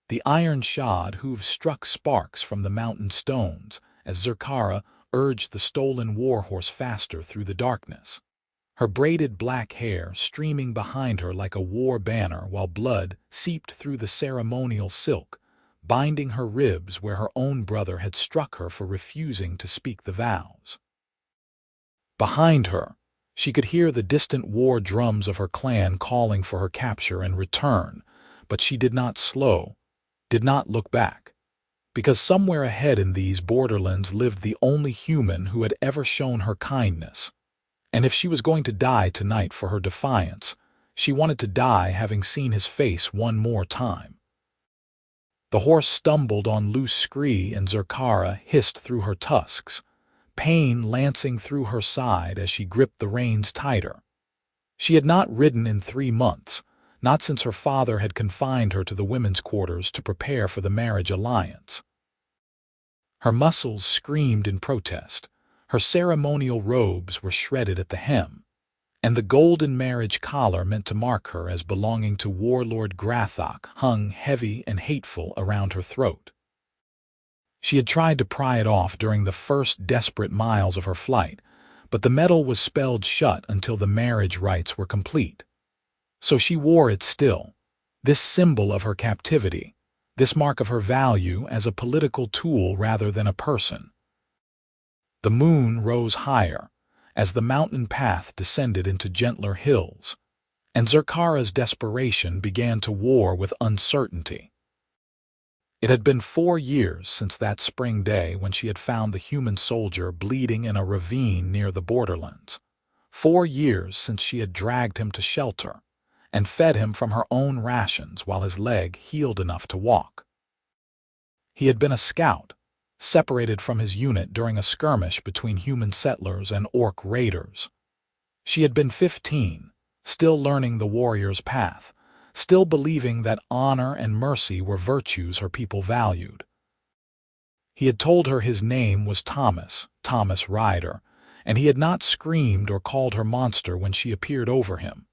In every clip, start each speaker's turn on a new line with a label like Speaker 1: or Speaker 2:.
Speaker 1: The iron shod hooves struck sparks from the mountain stones as Zurkara urged the stolen warhorse faster through the darkness. Her braided black hair streaming behind her like a war banner while blood seeped through the ceremonial silk, binding her ribs where her own brother had struck her for refusing to speak the vows. Behind her, she could hear the distant war drums of her clan calling for her capture and return, but she did not slow, did not look back, because somewhere ahead in these borderlands lived the only human who had ever shown her kindness. And if she was going to die tonight for her defiance, she wanted to die having seen his face one more time. The horse stumbled on loose scree and Zurkara hissed through her tusks, pain lancing through her side as she gripped the reins tighter. She had not ridden in 3 months, not since her father had confined her to the women's quarters to prepare for the marriage alliance. Her muscles screamed in protest. Her ceremonial robes were shredded at the hem, and the golden marriage collar meant to mark her as belonging to warlord Betrothal hung heavy and hateful around her throat. She had tried to pry it off during the first desperate miles of her flight, but the metal was spelled shut until the marriage rites were complete. So she wore it still, this symbol of her captivity, this mark of her value as a political tool rather than a person. The moon rose higher as the mountain path descended into gentler hills, and Zurkara's desperation began to war with uncertainty. It had been 4 years since that spring day when she had found the human soldier bleeding in a ravine near the borderlands. 4 years since she had dragged him to shelter and fed him from her own rations while his leg healed enough to walk. He had been a scout, separated from his unit during a skirmish between human settlers and orc raiders. She had been 15, still learning the warrior's path, still believing that honor and mercy were virtues her people valued. He had told her his name was Thomas Ryder, and he had not screamed or called her monster when she appeared over him.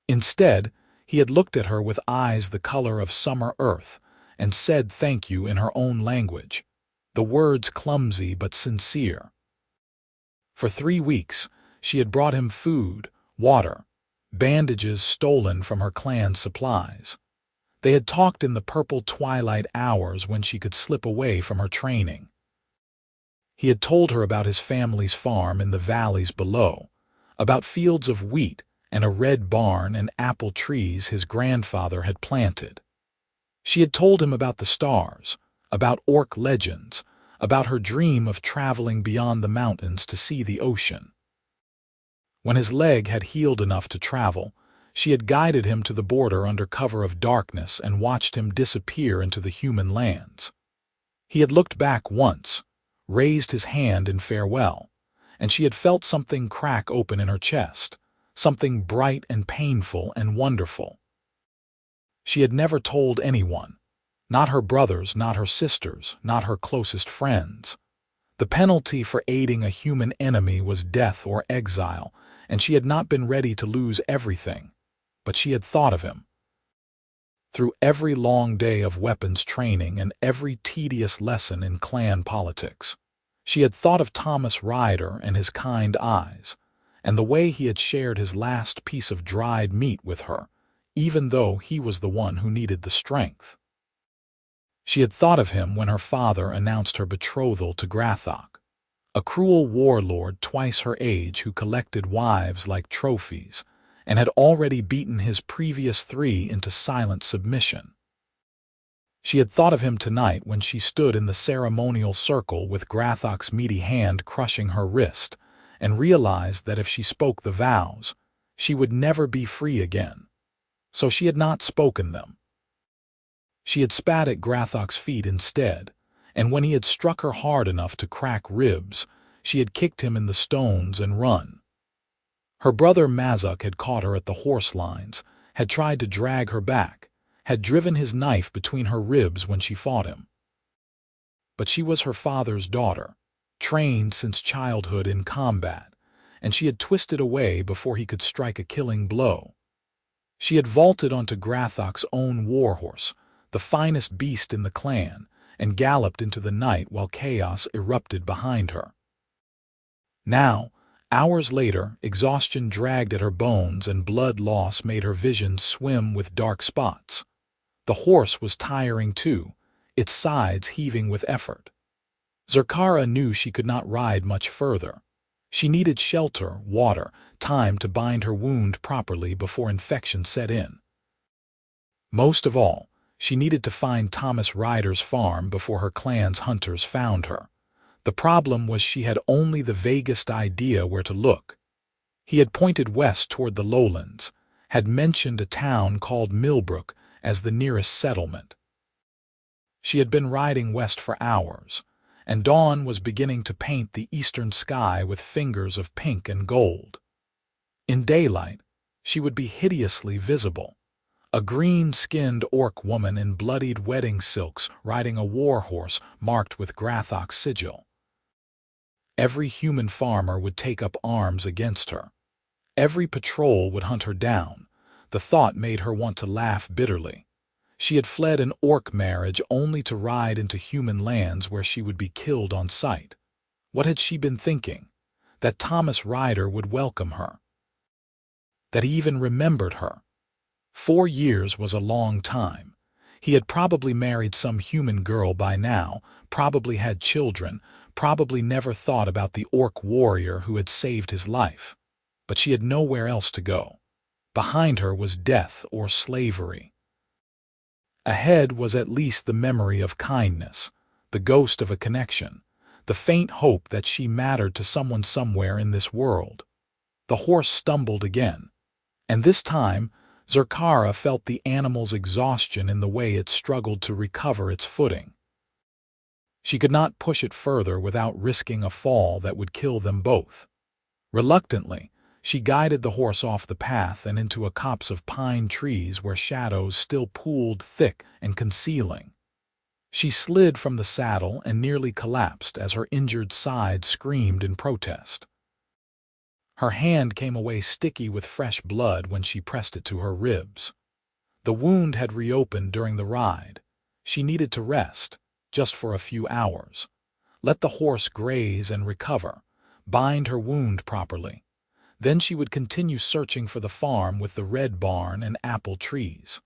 Speaker 1: Instead, he had looked at her with eyes the color of summer earth and said thank you in her own language, the words clumsy but sincere. For 3 weeks, she had brought him food, water, bandages stolen from her clan's supplies. They had talked in the purple twilight hours when she could slip away from her training. He had told her about his family's farm in the valleys below, about fields of wheat and a red barn and apple trees his grandfather had planted. She had told him about the stars, about orc legends, about her dream of traveling beyond the mountains to see the ocean. When his leg had healed enough to travel, she had guided him to the border under cover of darkness and watched him disappear into the human lands. He had looked back once, raised his hand in farewell, and she had felt something crack open in her chest, something bright and painful and wonderful. She had never told anyone, not her brothers, not her sisters, not her closest friends. The penalty for aiding a human enemy was death or exile, and she had not been ready to lose everything, but she had thought of him. Through every long day of weapons training and every tedious lesson in clan politics, she had thought of Thomas Ryder and his kind eyes, and the way he had shared his last piece of dried meat with her, even though he was the one who needed the strength. She had thought of him when her father announced her betrothal to Betrothal, a cruel warlord twice her age who collected wives like trophies and had already beaten his previous 3 into silent submission. She had thought of him tonight when she stood in the ceremonial circle with Betrothal's meaty hand crushing her wrist and realized that if she spoke the vows, she would never be free again. So she had not spoken them. She had spat at Betrothal's feet instead, and when he had struck her hard enough to crack ribs, she had kicked him in the stones and run. Her brother Mazuk had caught her at the horse lines, had tried to drag her back, had driven his knife between her ribs when she fought him. But she was her father's daughter, trained since childhood in combat, and she had twisted away before he could strike a killing blow. She had vaulted onto Betrothal's own warhorse, the finest beast in the clan, and galloped into the night while chaos erupted behind her. Now, hours later, exhaustion dragged at her bones and blood loss made her vision swim with dark spots. The horse was tiring too, its sides heaving with effort. Zurkara knew she could not ride much further. She needed shelter, water, time to bind her wound properly before infection set in. Most of all, she needed to find Thomas Ryder's farm before her clan's hunters found her. The problem was she had only the vaguest idea where to look. He had pointed west toward the lowlands, had mentioned a town called Millbrook as the nearest settlement. She had been riding west for hours, and dawn was beginning to paint the eastern sky with fingers of pink and gold. In daylight, she would be hideously visible. A green-skinned orc woman in bloodied wedding silks riding a war horse marked with Grathok's sigil. Every human farmer would take up arms against her. Every patrol would hunt her down. The thought made her want to laugh bitterly. She had fled an orc marriage only to ride into human lands where she would be killed on sight. What had she been thinking? That Thomas Ryder would welcome her. That he even remembered her. 4 years was a long time. He had probably married some human girl by now, probably had children, probably never thought about the orc warrior who had saved his life. But she had nowhere else to go. Behind her was death or slavery. Ahead was at least the memory of kindness, the ghost of a connection, the faint hope that she mattered to someone somewhere in this world. The horse stumbled again, and this time Zurkara felt the animal's exhaustion in the way it struggled to recover its footing. She could not push it further without risking a fall that would kill them both. Reluctantly, she guided the horse off the path and into a copse of pine trees where shadows still pooled thick and concealing. She slid from the saddle and nearly collapsed as her injured side screamed in protest. Her hand came away sticky with fresh blood when she pressed it to her ribs. The wound had reopened during the ride. She needed to rest, just for a few hours. Let the horse graze and recover, bind her wound properly. Then she would continue searching for the farm with the red barn and apple trees.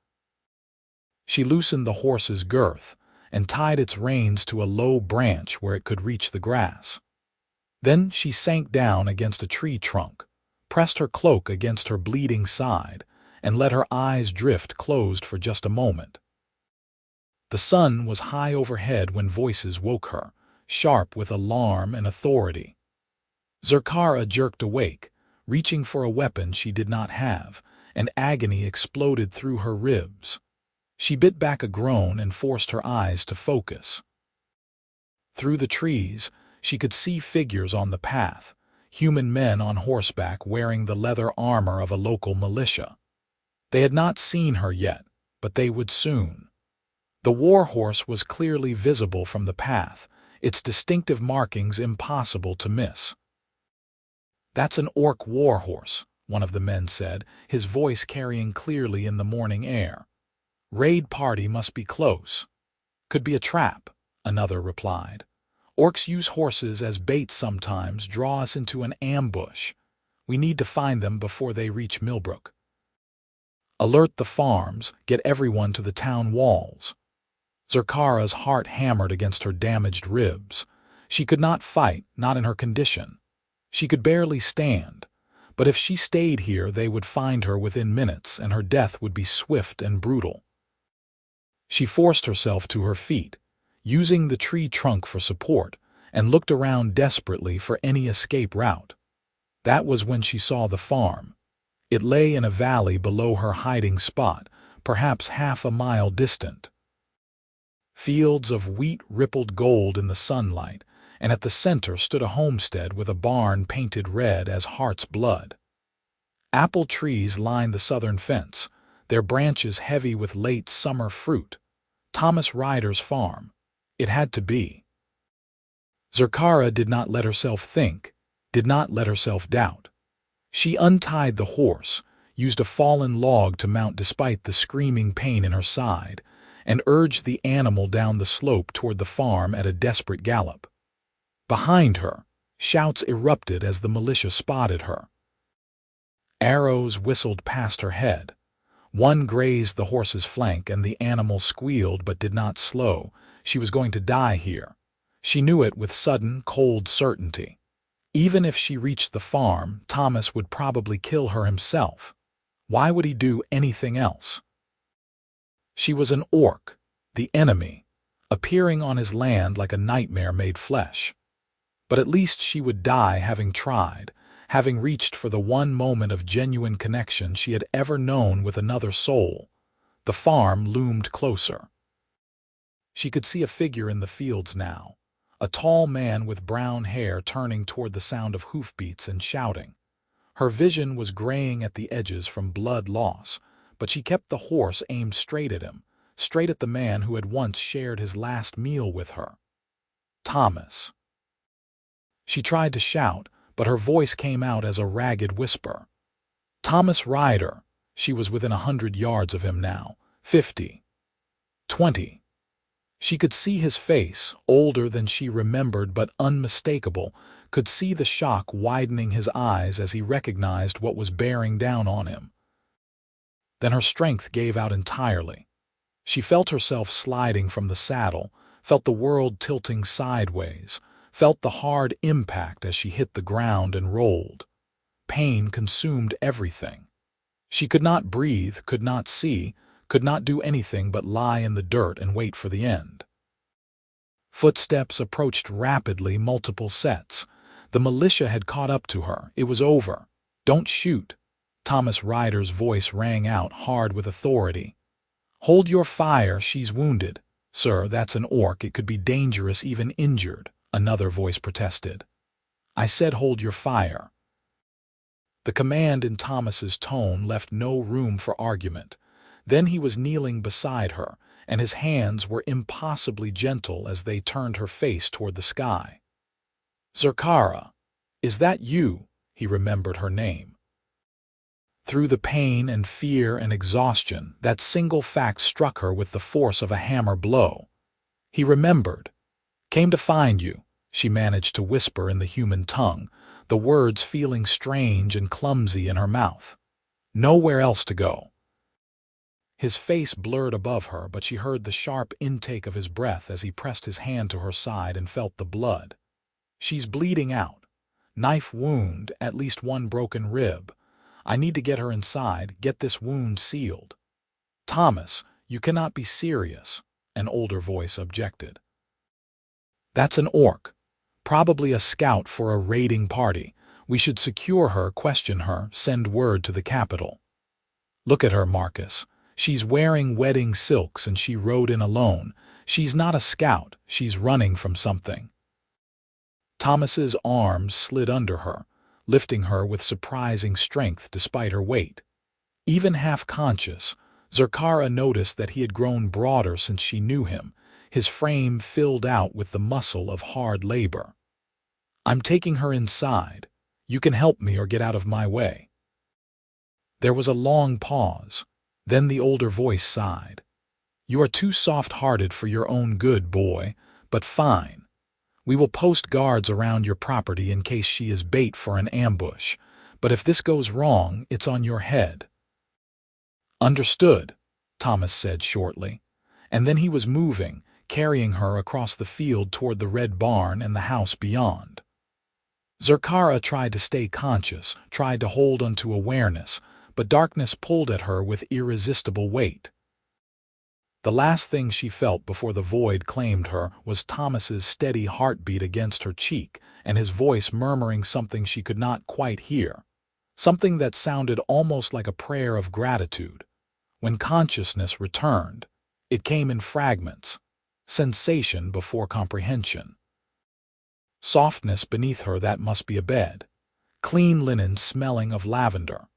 Speaker 1: She loosened the horse's girth and tied its reins to a low branch where it could reach the grass. Then she sank down against a tree trunk, pressed her cloak against her bleeding side, and let her eyes drift closed for just a moment. The sun was high overhead when voices woke her, sharp with alarm and authority. Zurkara jerked awake, reaching for a weapon she did not have, and agony exploded through her ribs. She bit back a groan and forced her eyes to focus. Through the trees, she could see figures on the path, human men on horseback wearing the leather armor of a local militia. They had not seen her yet, but they would soon. The war horse was clearly visible from the path, its distinctive markings impossible to miss. "That's an orc war horse," one of the men said, his voice carrying clearly in the morning air. "Raid party must be close." "Could be a trap," another replied. "Orcs use horses as bait sometimes, draw us into an ambush. We need to find them before they reach Millbrook. Alert the farms, get everyone to the town walls." Zurkara's heart hammered against her damaged ribs. She could not fight, not in her condition. She could barely stand, but if she stayed here they would find her within minutes and her death would be swift and brutal. She forced herself to her feet, using the tree trunk for support, and looked around desperately for any escape route. That was when she saw the farm. It lay in a valley below her hiding spot, perhaps half a mile distant. Fields of wheat rippled gold in the sunlight, and at the center stood a homestead with a barn painted red as heart's blood. Apple trees lined the southern fence, their branches heavy with late summer fruit. Thomas Ryder's farm. It had to be. Zurkara did not let herself think, did not let herself doubt. She untied the horse, used a fallen log to mount despite the screaming pain in her side, and urged the animal down the slope toward the farm at a desperate gallop. Behind her, shouts erupted as the militia spotted her. Arrows whistled past her head. One grazed the horse's flank, and the animal squealed but did not slow. She was going to die here. She knew it with sudden, cold certainty. Even if she reached the farm, Thomas would probably kill her himself. Why would he do anything else? She was an orc, the enemy, appearing on his land like a nightmare made flesh. But at least she would die having tried, having reached for the one moment of genuine connection she had ever known with another soul. The farm loomed closer. She could see a figure in the fields now, a tall man with brown hair turning toward the sound of hoofbeats and shouting. Her vision was graying at the edges from blood loss, but she kept the horse aimed straight at him, straight at the man who had once shared his last meal with her. Thomas. She tried to shout, but her voice came out as a ragged whisper. Thomas Ryder. She was within 100 yards of him now. 50. 20. She could see his face, older than she remembered but unmistakable, could see the shock widening his eyes as he recognized what was bearing down on him. Then her strength gave out entirely. She felt herself sliding from the saddle, felt the world tilting sideways, felt the hard impact as she hit the ground and rolled. Pain consumed everything. She could not breathe, could not see, could not do anything but lie in the dirt and wait for the end. Footsteps approached rapidly, multiple sets. The militia had caught up to her. It was over. Don't shoot. Thomas Ryder's voice rang out, hard with authority. Hold your fire, she's wounded. Sir, that's an orc. It could be dangerous, even injured, another voice protested. I said hold your fire. The command in Thomas's tone left no room for argument. Then he was kneeling beside her, and his hands were impossibly gentle as they turned her face toward the sky. Zurkara, is that you? He remembered her name. Through the pain and fear and exhaustion, that single fact struck her with the force of a hammer blow. He remembered. Came to find you, she managed to whisper in the human tongue, the words feeling strange and clumsy in her mouth. Nowhere else to go. His face blurred above her, but she heard the sharp intake of his breath as he pressed his hand to her side and felt the blood. She's bleeding out. Knife wound, at least one broken rib. I need to get her inside, get this wound sealed. Thomas, you cannot be serious, an older voice objected. That's an orc. Probably a scout for a raiding party. We should secure her, question her, send word to the capital. Look at her, Marcus. She's wearing wedding silks and she rode in alone. She's not a scout. She's running from something. Thomas's arms slid under her, lifting her with surprising strength despite her weight. Even half-conscious, Zurkara noticed that he had grown broader since she knew him, his frame filled out with the muscle of hard labor. I'm taking her inside. You can help me or get out of my way. There was a long pause. Then the older voice sighed. You are too soft-hearted for your own good, boy, but fine. We will post guards around your property in case she is bait for an ambush, but if this goes wrong, it's on your head. Understood, Thomas said shortly, and then he was moving, carrying her across the field toward the red barn and the house beyond. Zurkara tried to stay conscious, tried to hold onto awareness, but darkness pulled at her with irresistible weight. The last thing she felt before the void claimed her was Thomas's steady heartbeat against her cheek and his voice murmuring something she could not quite hear, something that sounded almost like a prayer of gratitude. When consciousness returned, it came in fragments, sensation before comprehension. Softness beneath her, that must be a bed. Clean linen smelling of lavender.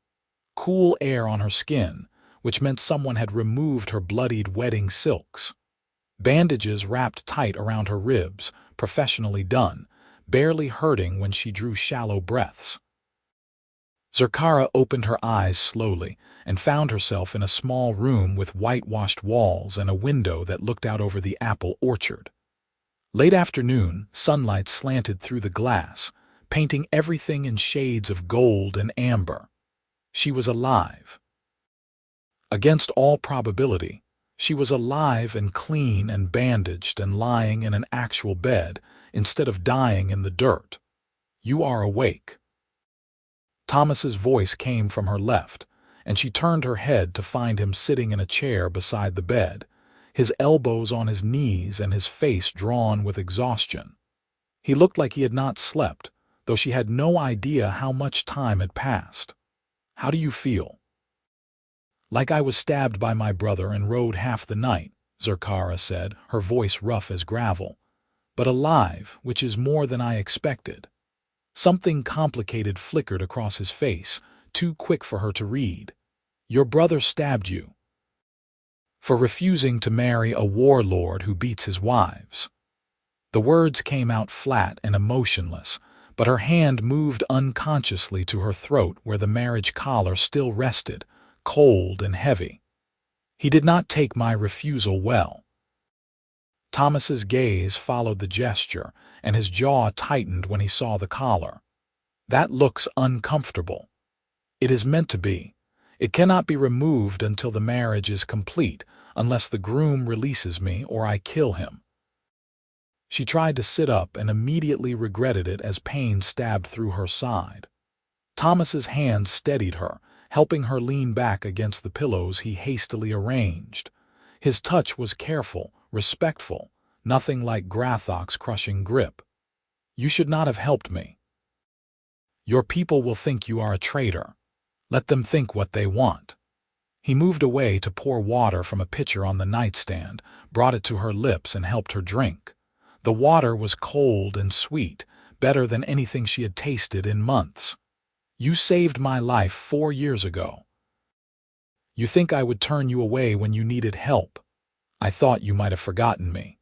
Speaker 1: Cool air on her skin, which meant someone had removed her bloodied wedding silks. Bandages wrapped tight around her ribs, professionally done, barely hurting when she drew shallow breaths. Zurkara opened her eyes slowly, and found herself in a small room with whitewashed walls and a window that looked out over the apple orchard. Late afternoon, sunlight slanted through the glass, painting everything in shades of gold and amber. She was alive. Against all probability, she was alive and clean and bandaged and lying in an actual bed instead of dying in the dirt. "You are awake." Thomas's voice came from her left, and she turned her head to find him sitting in a chair beside the bed, his elbows on his knees and his face drawn with exhaustion. He looked like he had not slept, though she had no idea how much time had passed. "How do you feel?" "Like I was stabbed by my brother and rode half the night," Zurkara said, her voice rough as gravel. "But alive, which is more than I expected." Something complicated flickered across his face, too quick for her to read. "Your brother stabbed you for refusing to marry a warlord who beats his wives." The words came out flat and emotionless, but her hand moved unconsciously to her throat where the marriage collar still rested, cold and heavy. "He did not take my refusal well." Thomas's gaze followed the gesture, and his jaw tightened when he saw the collar. "That looks uncomfortable." "It is meant to be. It cannot be removed until the marriage is complete, unless the groom releases me or I kill him." She tried to sit up and immediately regretted it as pain stabbed through her side. Thomas's hand steadied her, helping her lean back against the pillows he hastily arranged. His touch was careful, respectful, nothing like Grathok's crushing grip. "You should not have helped me. Your people will think you are a traitor. Let them think what they want." He moved away to pour water from a pitcher on the nightstand, brought it to her lips and helped her drink. The water was cold and sweet, better than anything she had tasted in months. "You saved my life 4 years ago. You think I would turn you away when you needed help? I thought you might have forgotten me."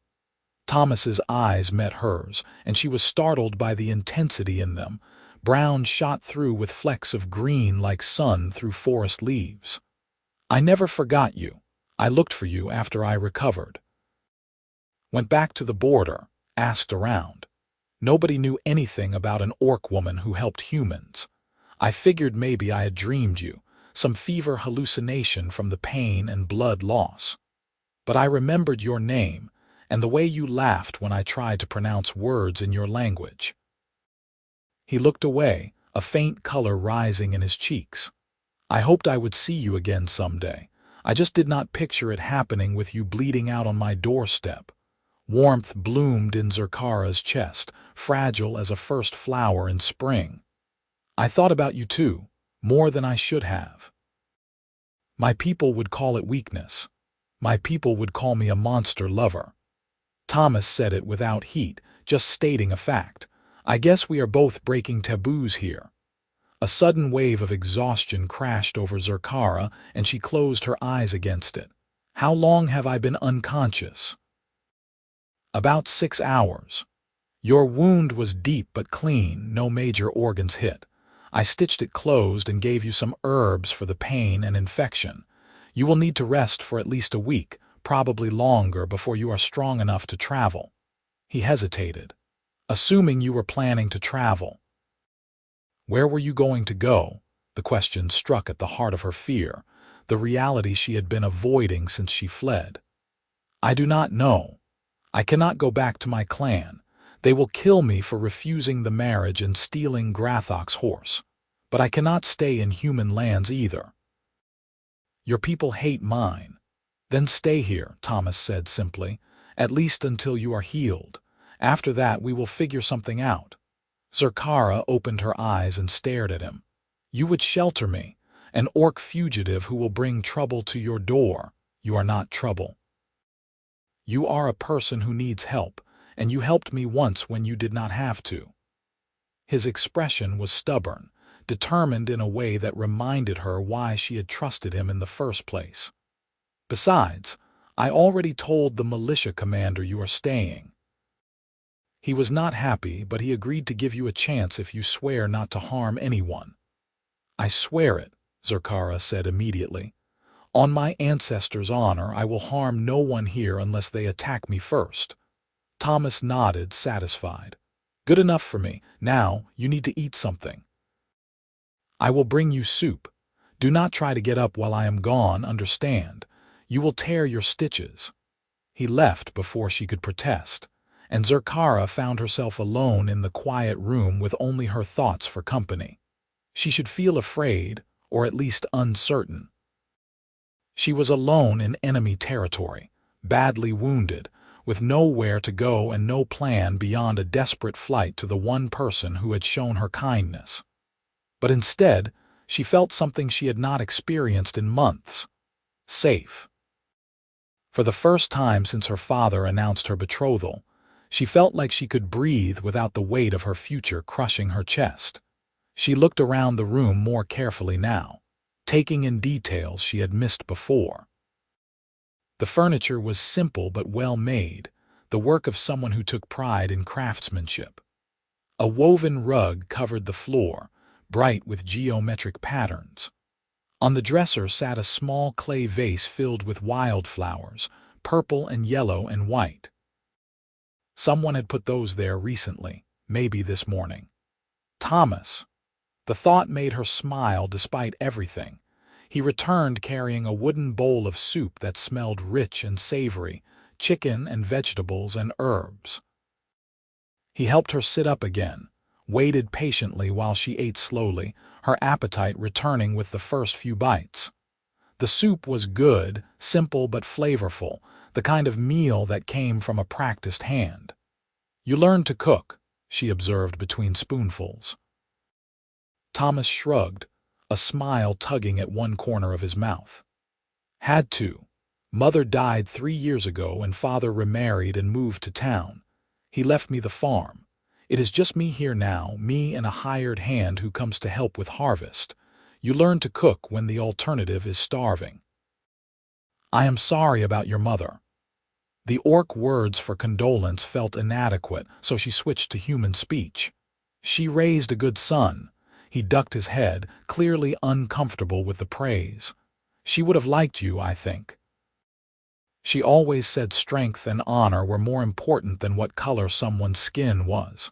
Speaker 1: Thomas's eyes met hers, and she was startled by the intensity in them. Brown shot through with flecks of green like sun through forest leaves. "I never forgot you. I looked for you after I recovered. Went back to the border, asked around. Nobody knew anything about an orc woman who helped humans. I figured maybe I had dreamed you, some fever hallucination from the pain and blood loss. But I remembered your name and the way you laughed when I tried to pronounce words in your language." He looked away, a faint color rising in his cheeks. "I hoped I would see you again someday. I just did not picture it happening with you bleeding out on my doorstep." Warmth bloomed in Zurkara's chest, fragile as a first flower in spring. "I thought about you too, more than I should have. My people would call it weakness. My people would call me a monster lover." Thomas said it without heat, just stating a fact. "I guess we are both breaking taboos here." A sudden wave of exhaustion crashed over Zurkara, and she closed her eyes against it. "How long have I been unconscious?" "About 6 hours. Your wound was deep but clean, no major organs hit. I stitched it closed and gave you some herbs for the pain and infection. You will need to rest for at least a week, probably longer, before you are strong enough to travel." He hesitated. "Assuming you were planning to travel. Where were you going to go?" The question struck at the heart of her fear, the reality she had been avoiding since she fled. "I do not know. I cannot go back to my clan. They will kill me for refusing the marriage and stealing Grathok's horse. But I cannot stay in human lands either." "Your people hate mine." "Then stay here," Thomas said simply, "at least until you are healed. After that we will figure something out." Zurkara opened her eyes and stared at him. "You would shelter me, an orc fugitive who will bring trouble to your door. You are not trouble. You are a person who needs help, and you helped me once when you did not have to." His expression was stubborn, determined in a way that reminded her why she had trusted him in the first place. "Besides, I already told the militia commander you are staying. He was not happy, but he agreed to give you a chance if you swear not to harm anyone." "I swear it," Zurkara said immediately. "On my ancestors' honor, I will harm no one here unless they attack me first." Thomas nodded, satisfied. "Good enough for me. Now, you need to eat something. I will bring you soup. Do not try to get up while I am gone, understand? You will tear your stitches." He left before she could protest, and Zurkara found herself alone in the quiet room with only her thoughts for company. She should feel afraid, or at least uncertain. She was alone in enemy territory, badly wounded, with nowhere to go and no plan beyond a desperate flight to the one person who had shown her kindness. But instead, she felt something she had not experienced in months: safe. For the first time since her father announced her betrothal, she felt like she could breathe without the weight of her future crushing her chest. She looked around the room more carefully now, taking in details she had missed before. The furniture was simple but well made, the work of someone who took pride in craftsmanship. A woven rug covered the floor, bright with geometric patterns. On the dresser sat a small clay vase filled with wildflowers, purple and yellow and white. Someone had put those there recently, maybe this morning. Thomas. The thought made her smile despite everything. He returned carrying a wooden bowl of soup that smelled rich and savory, chicken and vegetables and herbs. He helped her sit up again, waited patiently while she ate slowly, her appetite returning with the first few bites. The soup was good, simple but flavorful, the kind of meal that came from a practiced hand. "You learned to cook," she observed between spoonfuls. Thomas shrugged, a smile tugging at one corner of his mouth. "Had to. Mother died 3 years ago and father remarried and moved to town. He left me the farm. It is just me here now, me and a hired hand who comes to help with harvest. You learn to cook when the alternative is starving." "I am sorry about your mother." The orc words for condolence felt inadequate, so she switched to human speech. "She raised a good son." He ducked his head, clearly uncomfortable with the praise. "She would have liked you, I think. She always said strength and honor were more important than what color someone's skin was."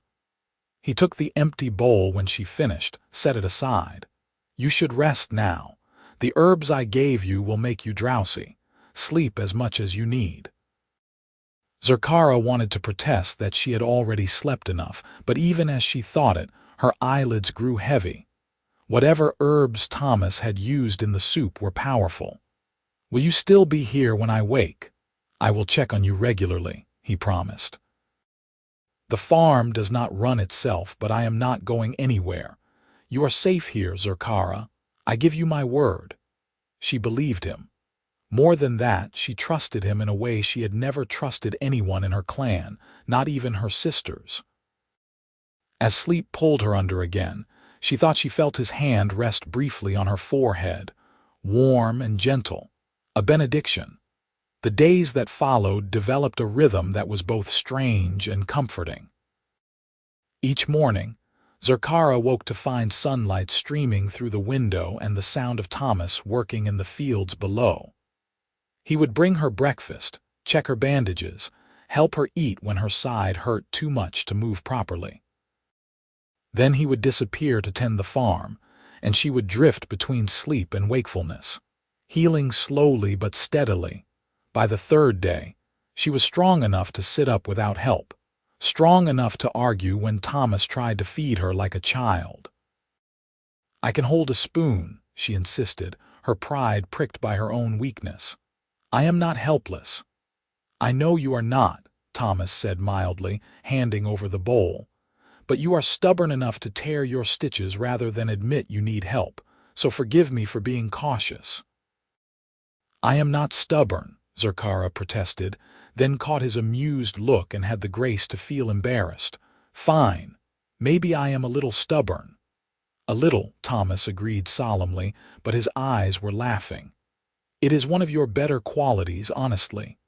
Speaker 1: He took the empty bowl when she finished, set it aside. "You should rest now. The herbs I gave you will make you drowsy. Sleep as much as you need." Zurkara wanted to protest that she had already slept enough, but even as she thought it, her eyelids grew heavy. Whatever herbs Thomas had used in the soup were powerful. "Will you still be here when I wake? I will check on you regularly," he promised. "The farm does not run itself, but I am not going anywhere. You are safe here, Zurkara. I give you my word." She believed him. More than that, she trusted him in a way she had never trusted anyone in her clan, not even her sisters. As sleep pulled her under again, she thought she felt his hand rest briefly on her forehead, warm and gentle, a benediction. The days that followed developed a rhythm that was both strange and comforting. Each morning, Zurkara woke to find sunlight streaming through the window and the sound of Thomas working in the fields below. He would bring her breakfast, check her bandages, help her eat when her side hurt too much to move properly. Then he would disappear to tend the farm, and she would drift between sleep and wakefulness, healing slowly but steadily. By the third day, she was strong enough to sit up without help, strong enough to argue when Thomas tried to feed her like a child. "I can hold a spoon," she insisted, her pride pricked by her own weakness. "I am not helpless." "I know you are not," Thomas said mildly, handing over the bowl. "But you are stubborn enough to tear your stitches rather than admit you need help, so forgive me for being cautious." "I am not stubborn," Zurkara protested, then caught his amused look and had the grace to feel embarrassed. "Fine. Maybe I am a little stubborn." "A little," Thomas agreed solemnly, but his eyes were laughing. "It is one of your better qualities, honestly.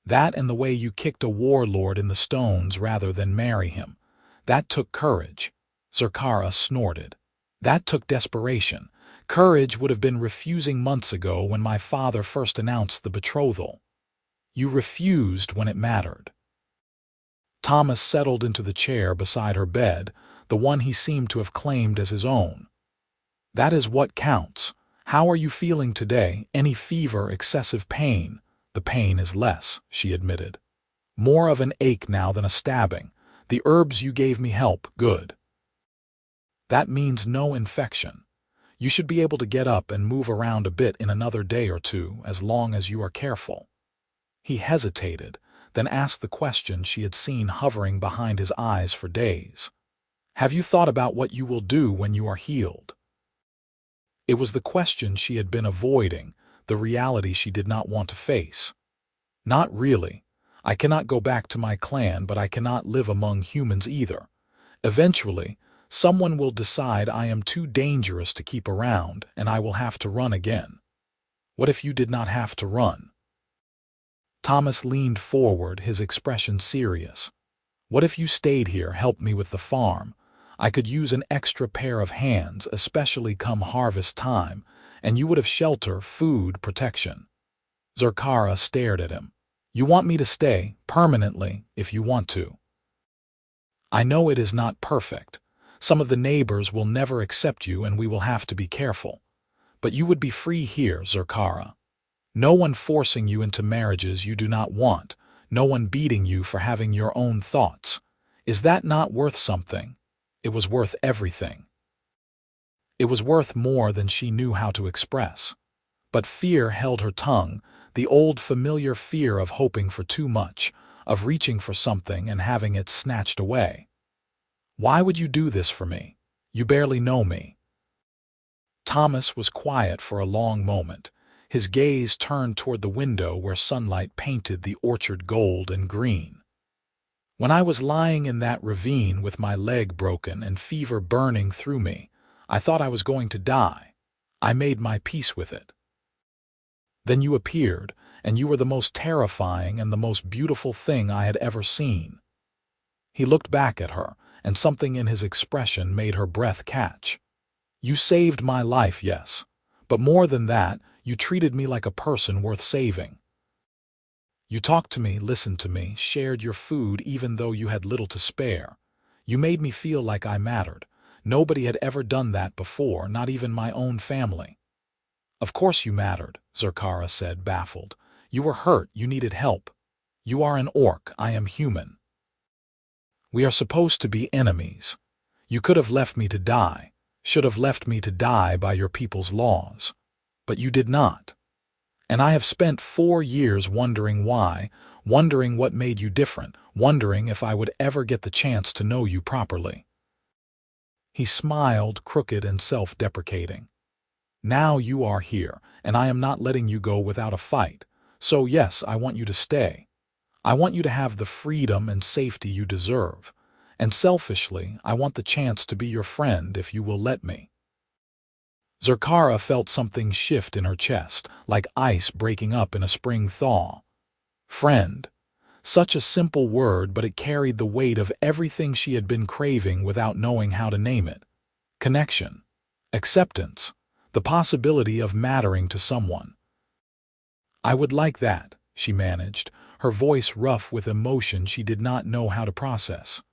Speaker 1: That and the way you kicked a warlord in the stones rather than marry him. That took courage." Zurkara snorted. "That took desperation. Courage would have been refusing months ago when my father first announced the betrothal. You refused when it mattered. Thomas settled into the chair beside her bed, the one he seemed to have claimed as his own. That is what counts. How are you feeling today? Any fever, excessive pain? The pain is less, she admitted. More of an ache now than a stabbing. The herbs you gave me help, good. That means no infection. You should be able to get up and move around a bit in another day or two, as long as you are careful. He hesitated, then asked the question she had seen hovering behind his eyes for days. Have you thought about what you will do when you are healed? It was the question she had been avoiding, the reality she did not want to face. Not really. I cannot go back to my clan, but I cannot live among humans either. Eventually, someone will decide I am too dangerous to keep around, and I will have to run again. What if you did not have to run? Thomas leaned forward, his expression serious. What if you stayed here, helped me with the farm? I could use an extra pair of hands, especially come harvest time, and you would have shelter, food, protection. Zurkara stared at him. You want me to stay, permanently, if you want to. I know it is not perfect. Some of the neighbors will never accept you and we will have to be careful. But you would be free here, Zurkara. No one forcing you into marriages you do not want, no one beating you for having your own thoughts. Is that not worth something? It was worth everything. It was worth more than she knew how to express. But fear held her tongue, the old familiar fear of hoping for too much, of reaching for something and having it snatched away. Why would you do this for me? You barely know me. Thomas was quiet for a long moment, his gaze turned toward the window where sunlight painted the orchard gold and green. When I was lying in that ravine with my leg broken and fever burning through me, I thought I was going to die. I made my peace with it. Then you appeared, and you were the most terrifying and the most beautiful thing I had ever seen. He looked back at her, and something in his expression made her breath catch. You saved my life, yes, but more than that, you treated me like a person worth saving. You talked to me, listened to me, shared your food even though you had little to spare. You made me feel like I mattered. Nobody had ever done that before, not even my own family. Of course you mattered, Zurkara said, baffled. You were hurt, you needed help. You are an orc, I am human. We are supposed to be enemies. You could have left me to die, should have left me to die by your people's laws. But you did not. And I have spent 4 years wondering why, wondering what made you different, wondering if I would ever get the chance to know you properly. He smiled, crooked and self-deprecating. Now you are here, and I am not letting you go without a fight. So yes, I want you to stay. I want you to have the freedom and safety you deserve. And selfishly, I want the chance to be your friend if you will let me. Zurkara felt something shift in her chest, like ice breaking up in a spring thaw. Friend. Such a simple word, but it carried the weight of everything she had been craving without knowing how to name it. Connection. Acceptance. The possibility of mattering to someone. I would like that, she managed, her voice rough with emotion she did not know how to process.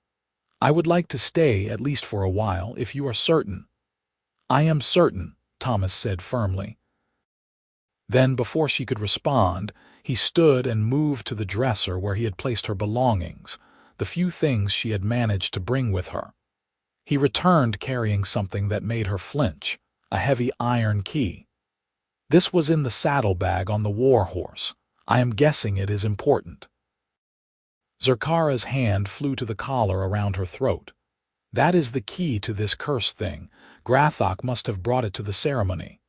Speaker 1: I would like to stay, at least for a while, if you are certain. I am certain, Thomas said firmly. Then, before she could respond, he stood and moved to the dresser where he had placed her belongings, the few things she had managed to bring with her. He returned carrying something that made her flinch, a heavy iron key. This was in the saddlebag on the war horse. I am guessing it is important. Zurkara's hand flew to the collar around her throat. That is the key to this cursed thing. Grathok must have brought it to the ceremony.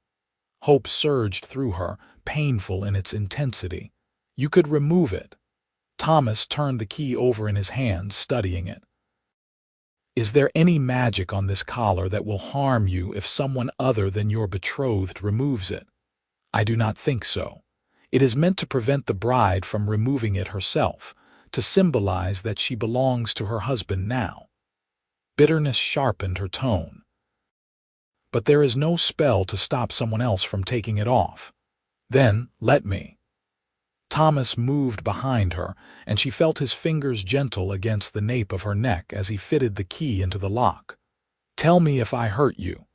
Speaker 1: Hope surged through her, painful in its intensity. You could remove it. Thomas turned the key over in his hand, studying it. Is there any magic on this collar that will harm you if someone other than your betrothed removes it? I do not think so. It is meant to prevent the bride from removing it herself, to symbolize that she belongs to her husband now. Bitterness sharpened her tone. but there is no spell to stop someone else from taking it off. Then, let me. Thomas moved behind her, and she felt his fingers gentle against the nape of her neck as he fitted the key into the lock. Tell me if I hurt you.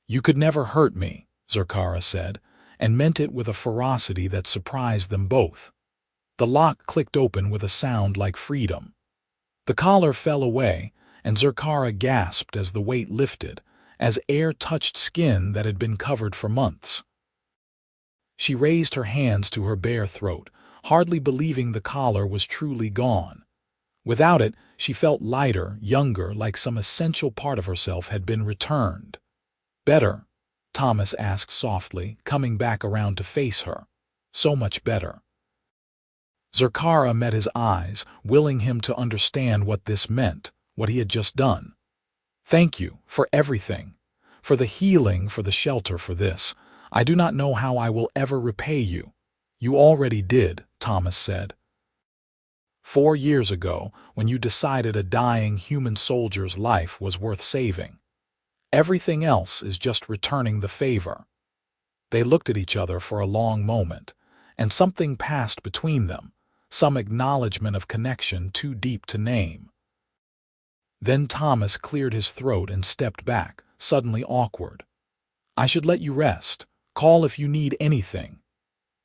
Speaker 1: You could never hurt me, Zurkara said, and meant it with a ferocity that surprised them both. The lock clicked open with a sound like freedom. The collar fell away, and Zurkara gasped as the weight lifted, as air touched skin that had been covered for months. She raised her hands to her bare throat, hardly believing the collar was truly gone. Without it, she felt lighter, younger, like some essential part of herself had been returned. Better? Thomas asked softly, coming back around to face her. So much better. Zurkara met his eyes, willing him to understand what this meant, what he had just done. Thank you for everything, for the healing, for the shelter, for this. I do not know how I will ever repay you. You already did, Thomas said. 4 years ago, when you decided a dying human soldier's life was worth saving. Everything else is just returning the favor. They looked at each other for a long moment, and something passed between them, some acknowledgement of connection too deep to name. Then Thomas cleared his throat and stepped back, suddenly awkward. I should let you rest. Call if you need anything.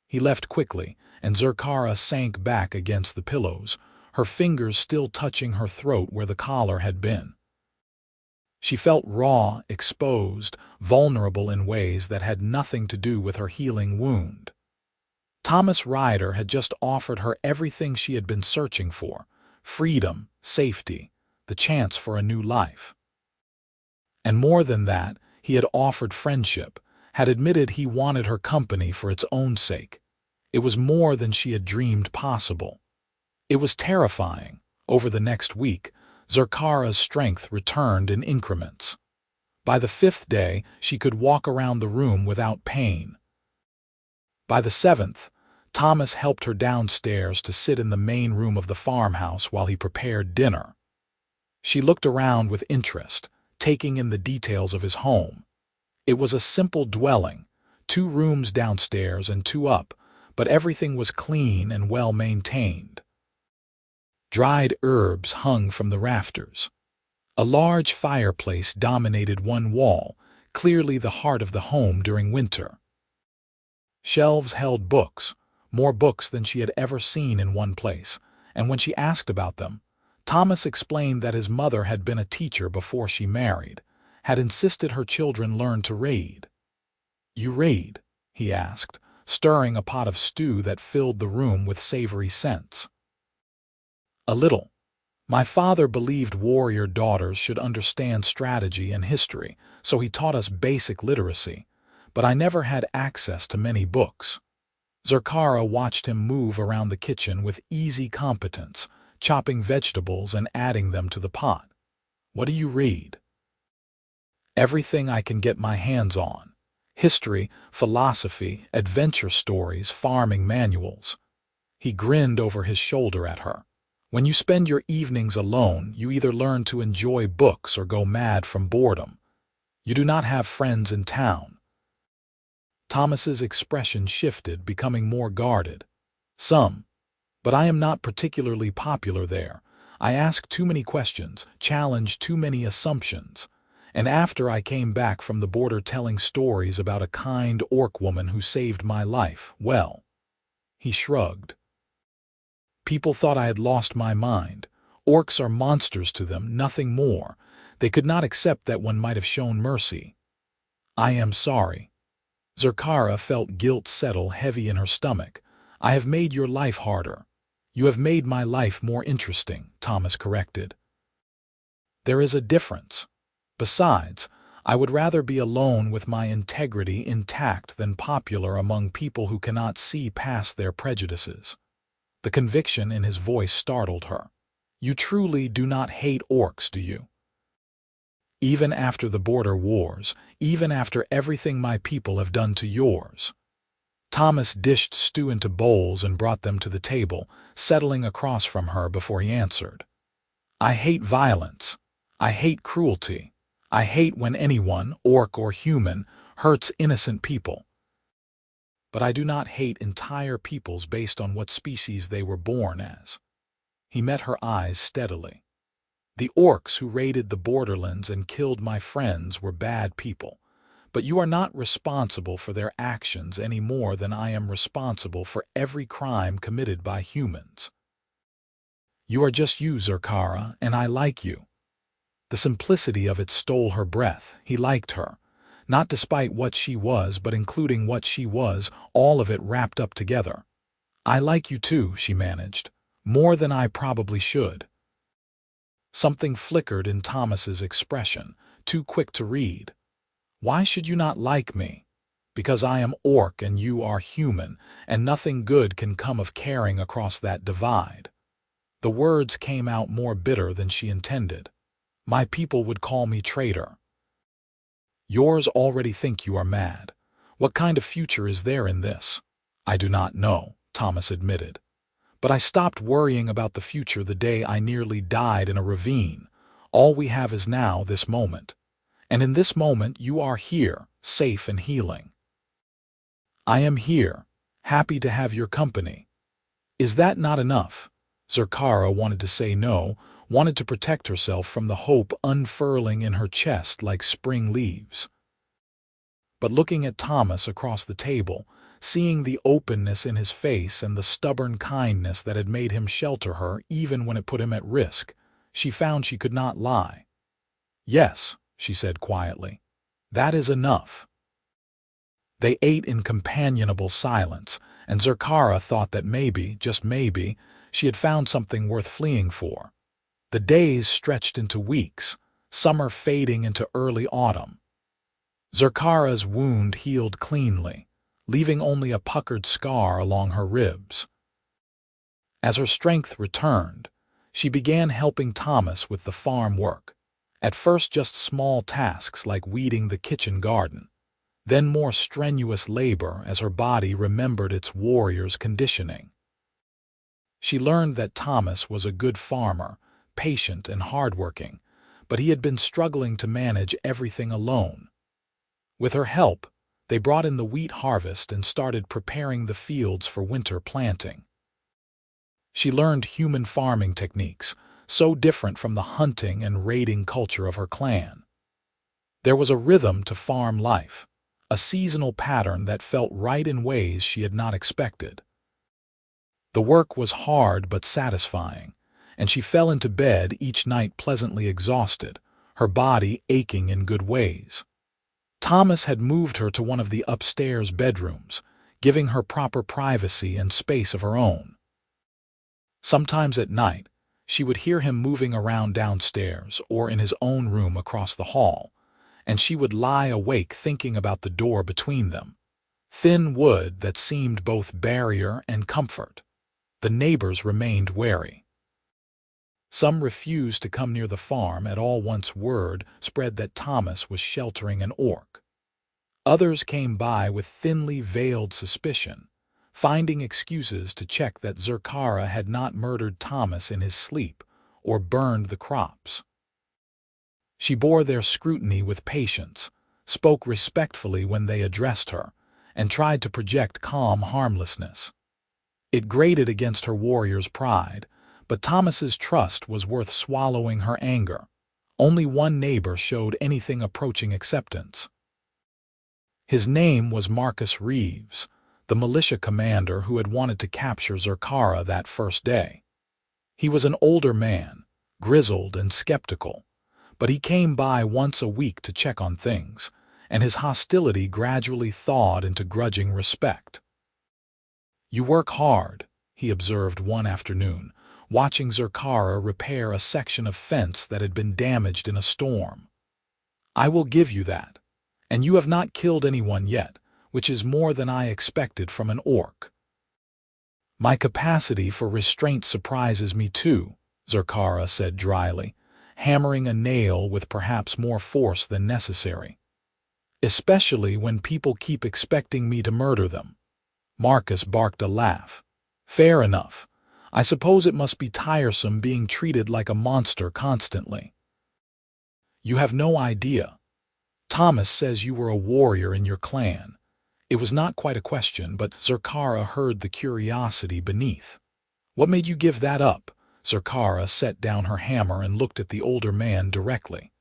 Speaker 1: He left quickly, and Zurkara sank back against the pillows, her fingers still touching her throat where the collar had been. She felt raw, exposed, vulnerable in ways that had nothing to do with her healing wound. Thomas Ryder had just offered her everything she had been searching for: freedom, safety, the chance for a new life. And more than that, he had offered friendship, had admitted he wanted her company for its own sake. It was more than she had dreamed possible. It was terrifying. Over the next week, Zurkara's strength returned in increments. By the 5th day, she could walk around the room without pain. By the 7th, Thomas helped her downstairs to sit in the main room of the farmhouse while he prepared dinner. She looked around with interest, taking in the details of his home. It was a simple dwelling, 2 rooms downstairs and 2 up, but everything was clean and well maintained. Dried herbs hung from the rafters. A large fireplace dominated one wall, clearly the heart of the home during winter. Shelves held books, more books than she had ever seen in one place, and when she asked about them, Thomas explained that his mother had been a teacher before she married, had insisted her children learn to read. You read? He asked, stirring a pot of stew that filled the room with savory scents. A little. My father believed warrior daughters should understand strategy and history, so he taught us basic literacy, but I never had access to many books. Zurkara watched him move around the kitchen with easy competence, chopping vegetables and adding them to the pot. What do you read? Everything I can get my hands on. History, philosophy, adventure stories, farming manuals. He grinned over his shoulder at her. When you spend your evenings alone, you either learn to enjoy books or go mad from boredom. You do not have friends in town. Thomas's expression shifted, becoming more guarded. Some. But I am not particularly popular there. I ask too many questions, challenge too many assumptions. And after I came back from the border telling stories about a kind orc woman who saved my life, well, he shrugged. People thought I had lost my mind. Orcs are monsters to them, nothing more. They could not accept that one might have shown mercy. I am sorry. Zurkara felt guilt settle heavy in her stomach. I have made your life harder. You have made my life more interesting, Thomas corrected. There is a difference. Besides, I would rather be alone with my integrity intact than popular among people who cannot see past their prejudices. The conviction in his voice startled her. You truly do not hate orcs, do you? Even after the border wars, even after everything my people have done to yours. Thomas dished stew into bowls and brought them to the table, settling across from her before he answered. I hate violence. I hate cruelty. I hate when anyone, orc or human, hurts innocent people. But I do not hate entire peoples based on what species they were born as. He met her eyes steadily. The orcs who raided the borderlands and killed my friends were bad people, but you are not responsible for their actions any more than I am responsible for every crime committed by humans. You are just you, Zurkara, and I like you. The simplicity of it stole her breath. He liked her, not despite what she was, but including what she was, all of it wrapped up together. I like you too, she managed, more than I probably should. Something flickered in Thomas's expression, too quick to read. Why should you not like me? Because I am orc and you are human, and nothing good can come of caring across that divide. The words came out more bitter than she intended. My people would call me traitor. Yours already think you are mad. What kind of future is there in this? I do not know, Thomas admitted. But I stopped worrying about the future the day I nearly died in a ravine. All we have is now, this moment. And in this moment you are here, safe and healing. I am here, happy to have your company. Is that not enough? Zurkara wanted to say no, wanted to protect herself from the hope unfurling in her chest like spring leaves. But looking at Thomas across the table, seeing the openness in his face and the stubborn kindness that had made him shelter her even when it put him at risk, she found she could not lie. Yes, she said quietly, that is enough. They ate in companionable silence, and Zurkara thought that maybe, just maybe, she had found something worth fleeing for. The days stretched into weeks, summer fading into early autumn. Zurkara's wound healed cleanly, leaving only a puckered scar along her ribs. As her strength returned, she began helping Thomas with the farm work, at first just small tasks like weeding the kitchen garden, then more strenuous labor as her body remembered its warrior's conditioning. She learned that Thomas was a good farmer, patient and hardworking, but he had been struggling to manage everything alone. With her help, they brought in the wheat harvest and started preparing the fields for winter planting. She learned human farming techniques, so different from the hunting and raiding culture of her clan. There was a rhythm to farm life, a seasonal pattern that felt right in ways she had not expected. The work was hard but satisfying, and she fell into bed each night pleasantly exhausted, her body aching in good ways. Thomas had moved her to one of the upstairs bedrooms, giving her proper privacy and space of her own. Sometimes at night, she would hear him moving around downstairs or in his own room across the hall, and she would lie awake thinking about the door between them. Thin wood that seemed both barrier and comfort. The neighbors remained wary. Some refused to come near the farm at all once word spread that Thomas was sheltering an orc. Others came by with thinly veiled suspicion, finding excuses to check that Zurkara had not murdered Thomas in his sleep or burned the crops. She bore their scrutiny with patience, spoke respectfully when they addressed her, and tried to project calm harmlessness. It grated against her warrior's pride, but Thomas's trust was worth swallowing her anger. Only one neighbor showed anything approaching acceptance. His name was Marcus Reeves, the militia commander who had wanted to capture Zurkara that first day. He was an older man, grizzled and skeptical, but he came by once a week to check on things, and his hostility gradually thawed into grudging respect. "You work hard," he observed one afternoon, watching Zurkara repair a section of fence that had been damaged in a storm. "I will give you that. And you have not killed anyone yet, which is more than I expected from an orc." "My capacity for restraint surprises me too," Zurkara said dryly, hammering a nail with perhaps more force than necessary. "Especially when people keep expecting me to murder them." Marcus barked a laugh. "Fair enough. I suppose it must be tiresome being treated like a monster constantly." You have no idea. Thomas says you were a warrior in your clan. It was not quite a question, but Zurkara heard the curiosity beneath. What made you give that up? Zurkara set down her hammer and looked at the older man directly.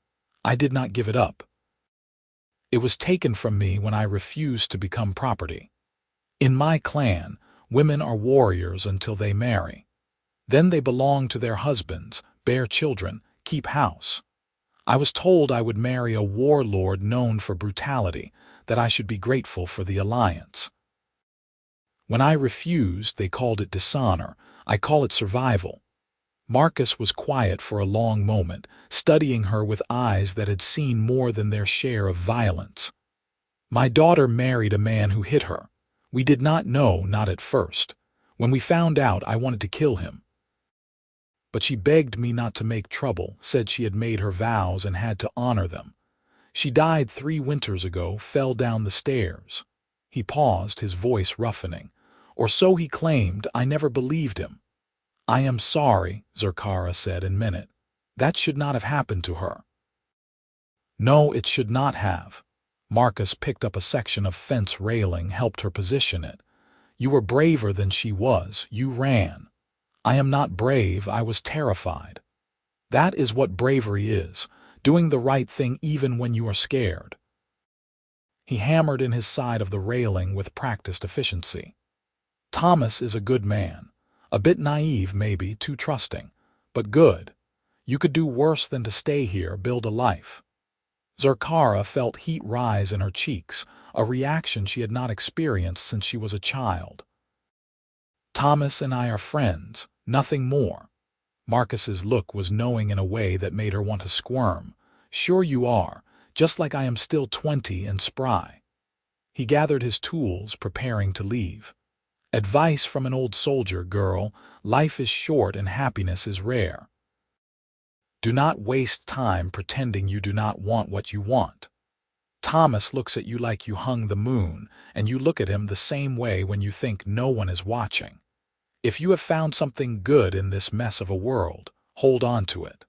Speaker 1: I did not give it up. It was taken from me when I refused to become property. In my clan, women are warriors until they marry. Then they belong to their husbands, bear children, keep house. I was told I would marry a warlord known for brutality, that I should be grateful for the alliance. When I refused, they called it dishonor. I call it survival. Marcus was quiet for a long moment, studying her with eyes that had seen more than their share of violence. My daughter married a man who hit her. We did not know, not at first. When we found out, I wanted to kill him. But she begged me not to make trouble, said she had made her vows and had to honor them. She died 3 winters ago, fell down the stairs. He paused, his voice roughening. Or so he claimed. I never believed him. I am sorry, Zurkara said and meant it. That should not have happened to her. No, it should not have. Marcus picked up a section of fence railing, helped her position it. You were braver than she was. You ran. I am not brave, I was terrified. That is what bravery is, doing the right thing even when you are scared. He hammered in his side of the railing with practiced efficiency. Thomas is a good man. A bit naive, maybe, too trusting, but good. You could do worse than to stay here, build a life. Zurkara felt heat rise in her cheeks, a reaction she had not experienced since she was a child. Thomas and I are friends, nothing more. Marcus's look was knowing in a way that made her want to squirm. Sure you are, just like I am still 20 and spry. He gathered his tools, preparing to leave. Advice from an old soldier, girl, life is short and happiness is rare. Do not waste time pretending you do not want what you want. Thomas looks at you like you hung the moon, and you look at him the same way when you think no one is watching. If you have found something good in this mess of a world, hold on to it.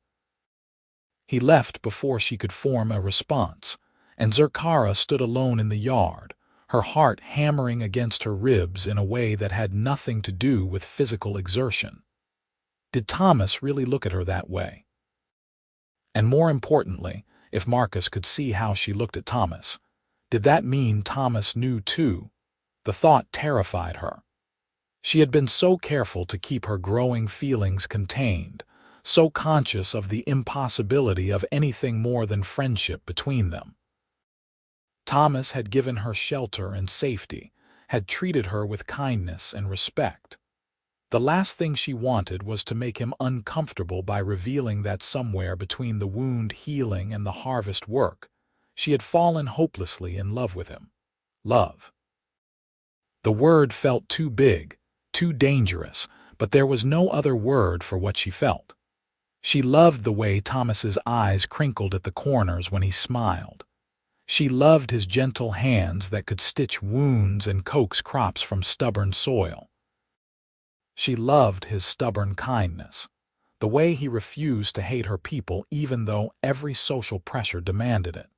Speaker 1: He left before she could form a response, and Zurkara stood alone in the yard, her heart hammering against her ribs in a way that had nothing to do with physical exertion. Did Thomas really look at her that way? And more importantly, if Marcus could see how she looked at Thomas, did that mean Thomas knew too? The thought terrified her. She had been so careful to keep her growing feelings contained, so conscious of the impossibility of anything more than friendship between them. Thomas had given her shelter and safety, had treated her with kindness and respect. The last thing she wanted was to make him uncomfortable by revealing that somewhere between the wound healing and the harvest work, she had fallen hopelessly in love with him. Love. The word felt too big, too dangerous, but there was no other word for what she felt. She loved the way Thomas's eyes crinkled at the corners when he smiled. She loved his gentle hands that could stitch wounds and coax crops from stubborn soil. She loved his stubborn kindness, the way he refused to hate her people even though every social pressure demanded it.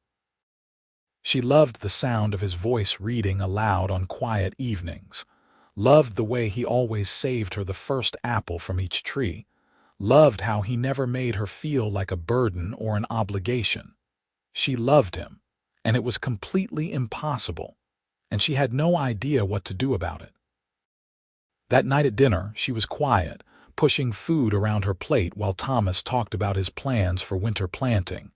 Speaker 1: She loved the sound of his voice reading aloud on quiet evenings, loved the way he always saved her the first apple from each tree, loved how he never made her feel like a burden or an obligation. She loved him, and it was completely impossible, and she had no idea what to do about it. That night at dinner, she was quiet, pushing food around her plate while Thomas talked about his plans for winter planting.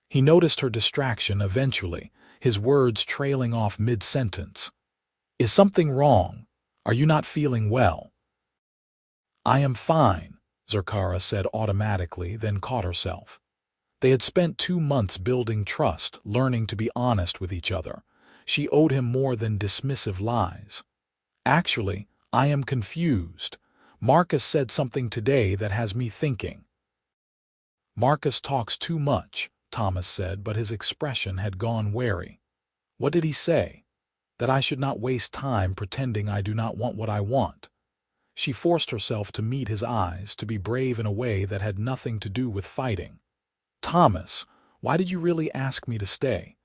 Speaker 1: He noticed her distraction eventually, his words trailing off mid-sentence. Is something wrong? Are you not feeling well? I am fine, Zurkara said automatically, then caught herself. They had spent 2 months building trust, learning to be honest with each other. She owed him more than dismissive lies. Actually, I am confused. Marcus said something today that has me thinking. Marcus talks too much, Thomas said, but his expression had gone wary. What did he say? That I should not waste time pretending I do not want what I want. She forced herself to meet his eyes, to be brave in a way that had nothing to do with fighting. Thomas, Why did you really ask me to stay?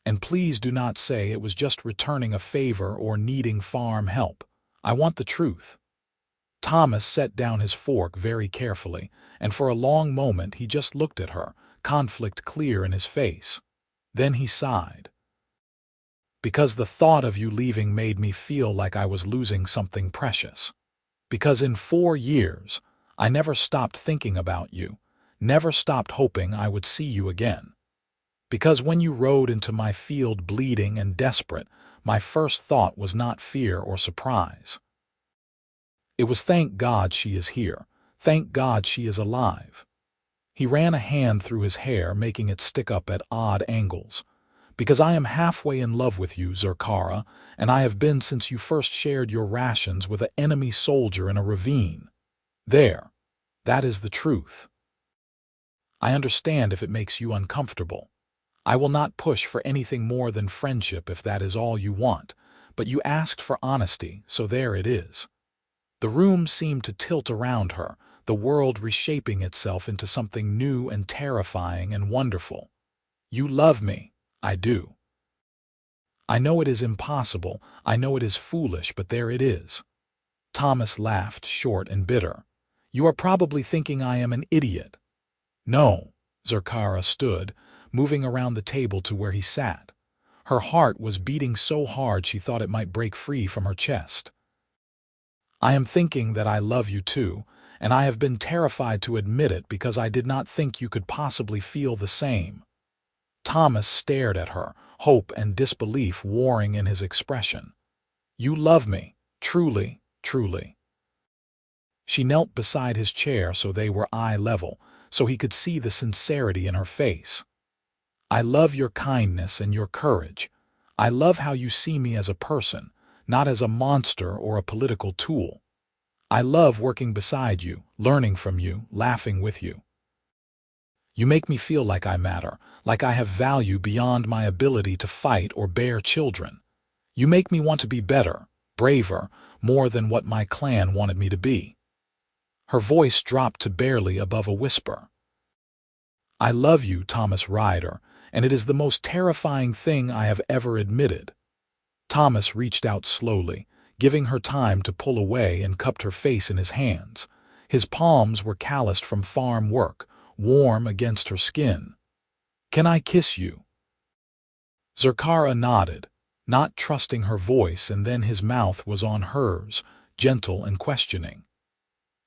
Speaker 1: And please do not say it was just returning a favor or needing farm help. I want the truth." Thomas set down his fork very carefully, and for a long moment he just looked at her, conflict clear in his face. Then he sighed. "Because the thought of you leaving made me feel like I was losing something precious. Because in 4 years, I never stopped thinking about you, never stopped hoping I would see you again. Because when you rode into my field bleeding and desperate, my first thought was not fear or surprise. It was thank God she is here, thank God she is alive." He ran a hand through his hair, making it stick up at odd angles. "Because I am halfway in love with you, Zurkara, and I have been since you first shared your rations with an enemy soldier in a ravine. There, that is the truth. I understand if it makes you uncomfortable. I will not push for anything more than friendship if that is all you want, but you asked for honesty, so there it is." The room seemed to tilt around her, the world reshaping itself into something new and terrifying and wonderful. "You love me." "I do. I know it is impossible, I know it is foolish, but there it is." Thomas laughed, short and bitter. "You are probably thinking I am an idiot." "No." Zurkara stood, moving around the table to where he sat. Her heart was beating so hard she thought it might break free from her chest. "I am thinking that I love you too, and I have been terrified to admit it because I did not think you could possibly feel the same." Thomas stared at her, hope and disbelief warring in his expression. "You love me, truly, truly." She knelt beside his chair so they were eye level, so he could see the sincerity in her face. "I love your kindness and your courage. I love how you see me as a person, not as a monster or a political tool. I love working beside you, learning from you, laughing with you. You make me feel like I matter, like I have value beyond my ability to fight or bear children. You make me want to be better, braver, more than what my clan wanted me to be." Her voice dropped to barely above a whisper. "I love you, Thomas Ryder, and it is the most terrifying thing I have ever admitted." Thomas reached out slowly, giving her time to pull away, and cupped her face in his hands. His palms were calloused from farm work, warm against her skin. "Can I kiss you?" Zurkara nodded, not trusting her voice, and then his mouth was on hers, gentle and questioning.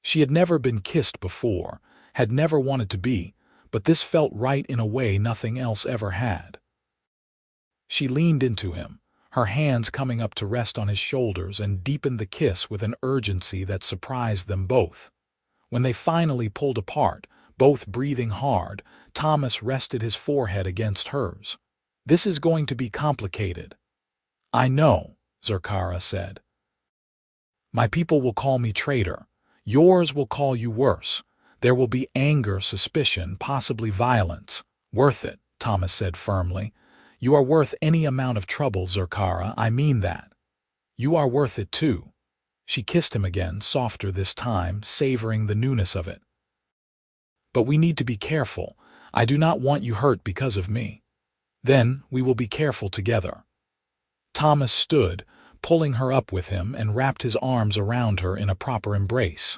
Speaker 1: She had never been kissed before, had never wanted to be, but this felt right in a way nothing else ever had. She leaned into him, her hands coming up to rest on his shoulders, and deepened the kiss with an urgency that surprised them both. When they finally pulled apart, both breathing hard, Thomas rested his forehead against hers. "This is going to be complicated." "I know," Zurkara said. "My people will call me traitor. Yours will call you worse. There will be anger, suspicion, possibly violence." "Worth it," Thomas said firmly. "You are worth any amount of trouble, Zurkara, I mean that. You are worth it too." She kissed him again, softer this time, savoring the newness of it. "But we need to be careful. I do not want you hurt because of me. Then we will be careful together." Thomas stood, pulling her up with him, and wrapped his arms around her in a proper embrace.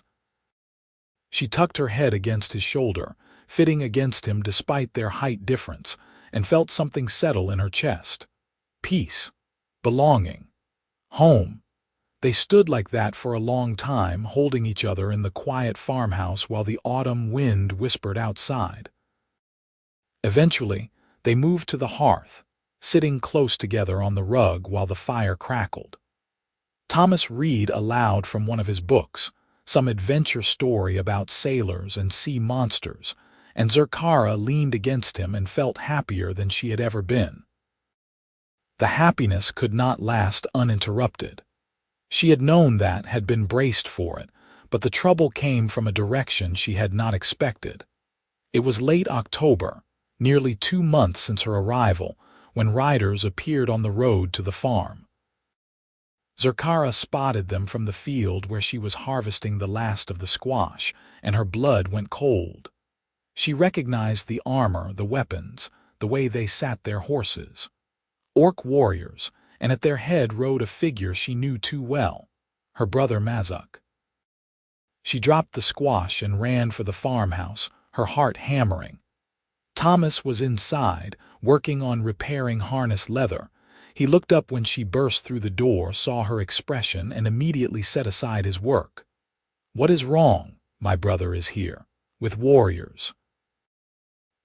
Speaker 1: She tucked her head against his shoulder, fitting against him despite their height difference, and felt something settle in her chest. Peace. Belonging. Home. They stood like that for a long time, holding each other in the quiet farmhouse while the autumn wind whispered outside. Eventually, they moved to the hearth, sitting close together on the rug while the fire crackled. Thomas read aloud from one of his books, some adventure story about sailors and sea monsters, and Zurkara leaned against him and felt happier than she had ever been. The happiness could not last uninterrupted. She had known that, had been braced for it, but the trouble came from a direction she had not expected. It was late October, nearly 2 months since her arrival, when riders appeared on the road to the farm. Zurkara spotted them from the field where she was harvesting the last of the squash, and her blood went cold. She recognized the armor, the weapons, the way they sat their horses. Orc warriors, and at their head rode a figure she knew too well, her brother Mazuk. She dropped the squash and ran for the farmhouse, her heart hammering. Thomas was inside, working on repairing harness leather. He looked up when she burst through the door, saw her expression, and immediately set aside his work. "What is wrong? My brother is here, with warriors."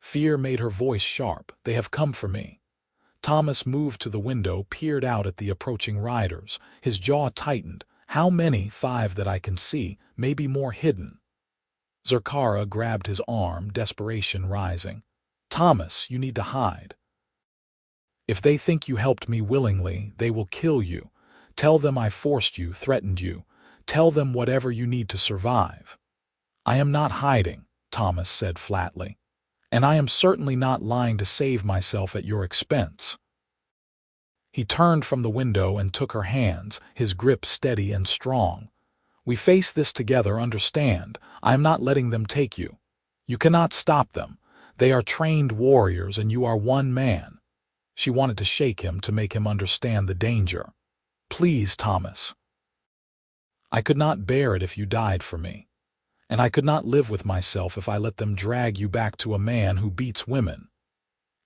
Speaker 1: Fear made her voice sharp. "They have come for me." Thomas moved to the window, peered out at the approaching riders. His jaw tightened. "How many?" "5 that I can see, maybe more hidden." Zurkara grabbed his arm, desperation rising. "Thomas, you need to hide. If they think you helped me willingly, they will kill you. Tell them I forced you, threatened you. Tell them whatever you need to survive." "I am not hiding," Thomas said flatly. "And I am certainly not lying to save myself at your expense." He turned from the window and took her hands, his grip steady and strong. "We face this together, understand? I am not letting them take you. You cannot stop them. They are trained warriors and you are one man." She wanted to shake him to make him understand the danger. "Please, Thomas. I could not bear it if you died for me. And I could not live with myself if I let them drag you back to a man who beats women."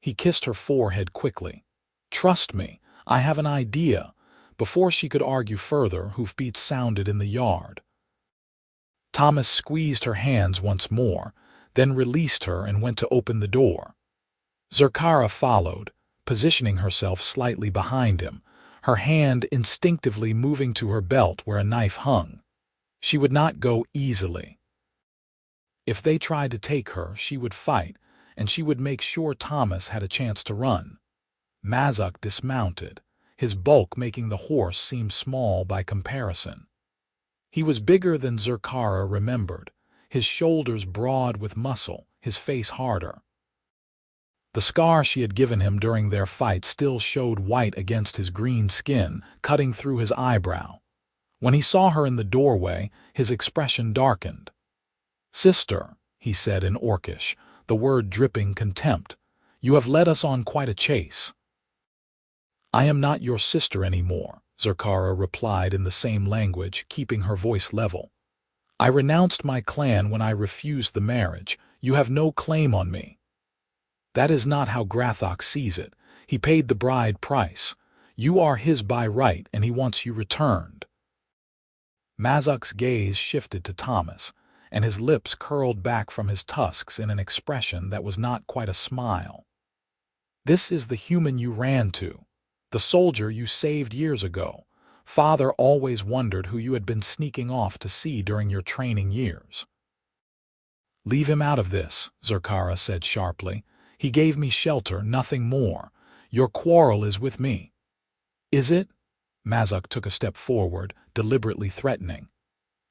Speaker 1: He kissed her forehead quickly. "Trust me, I have an idea." Before she could argue further, hoofbeats sounded in the yard. Thomas squeezed her hands once more, then released her and went to open the door. Zurkara followed, positioning herself slightly behind him, her hand instinctively moving to her belt where a knife hung. She would not go easily. If they tried to take her, she would fight, and she would make sure Thomas had a chance to run. Mazuk dismounted, his bulk making the horse seem small by comparison. He was bigger than Zurkara remembered, his shoulders broad with muscle, his face harder. The scar she had given him during their fight still showed white against his green skin, cutting through his eyebrow. When he saw her in the doorway, his expression darkened. "Sister," he said in Orcish, the word dripping contempt, "you have led us on quite a chase." "I am not your sister anymore," Zurkara replied in the same language, keeping her voice level. "I renounced my clan when I refused the marriage. You have no claim on me." "That is not how Grathok sees it. He paid the bride price. You are his by right, and he wants you returned." Mazuk's gaze shifted to Thomas, and his lips curled back from his tusks in an expression that was not quite a smile. "This is the human you ran to, the soldier you saved years ago. Father always wondered who you had been sneaking off to see during your training years." "Leave him out of this," Zurkara said sharply. "He gave me shelter, nothing more. Your quarrel is with me." "Is it?" Mazuk took a step forward, deliberately threatening.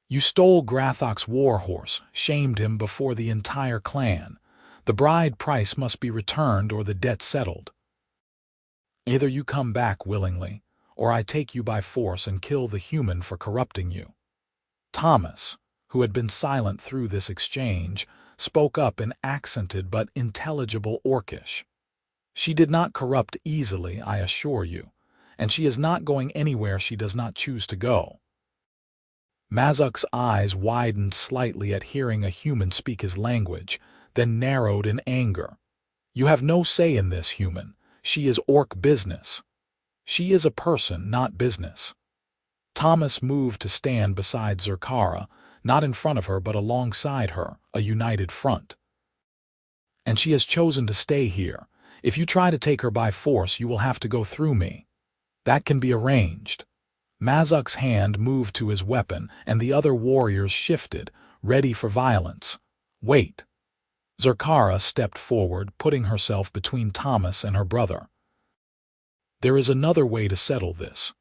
Speaker 1: "You stole Grathok's warhorse, shamed him before the entire clan. The bride price must be returned or the debt settled. Either you come back willingly, or I take you by force and kill the human for corrupting you." Thomas, who had been silent through this exchange, spoke up in accented but intelligible Orcish. "She did not corrupt easily, I assure you, and she is not going anywhere she does not choose to go." Mazuk's eyes widened slightly at hearing a human speak his language, then narrowed in anger. "You have no say in this, human. She is Orc business. She is a person, not business." Thomas moved to stand beside Zurkara, not in front of her but alongside her, a united front. "And she has chosen to stay here. If you try to take her by force, you will have to go through me. That can be arranged." Mazuk's hand moved to his weapon, and the other warriors shifted, ready for violence. "Wait." Zurkara stepped forward, putting herself between Thomas and her brother. "There is another way to settle this.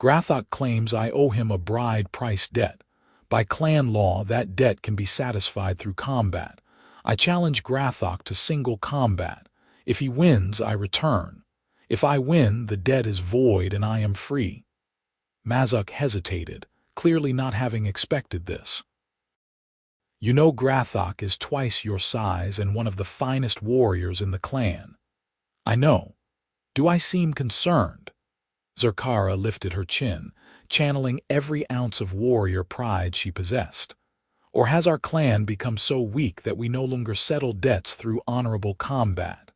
Speaker 1: Grathok claims I owe him a bride price debt. By clan law, that debt can be satisfied through combat. I challenge Grathok to single combat. If he wins, I return. If I win, the debt is void and I am free." Mazuk hesitated, clearly not having expected this. You know Grathok is twice your size and one of the finest warriors in the clan. I know. Do I seem concerned? Zurkara lifted her chin, channeling every ounce of warrior pride she possessed. Or has our clan become so weak that we no longer settle debts through honorable combat?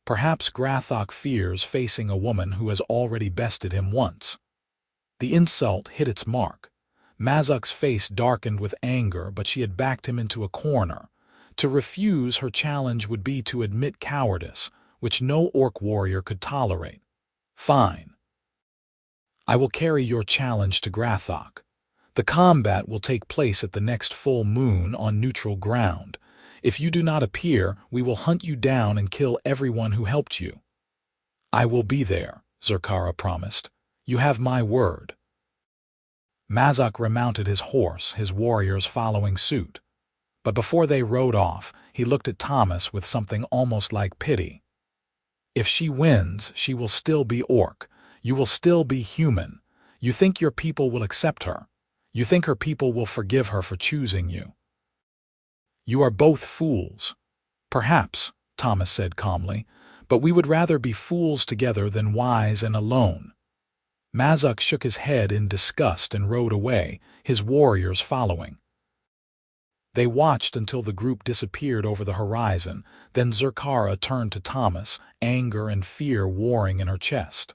Speaker 1: Perhaps Grathok fears facing a woman who has already bested him once. The insult hit its mark. Mazuk's face darkened with anger, but she had backed him into a corner. To refuse her challenge would be to admit cowardice, which no orc warrior could tolerate. Fine. I will carry your challenge to Grathok. The combat will take place at the next full moon on neutral ground. If you do not appear, we will hunt you down and kill everyone who helped you. I will be there, Zurkara promised. You have my word. Mazuk remounted his horse, his warriors following suit. But before they rode off, he looked at Thomas with something almost like pity. If she wins, she will still be orc. You will still be human. You think your people will accept her. You think her people will forgive her for choosing you. You are both fools. Perhaps, Thomas said calmly, but we would rather be fools together than wise and alone. Mazuk shook his head in disgust and rode away, his warriors following. They watched until the group disappeared over the horizon, then Zurkara turned to Thomas, anger and fear warring in her chest.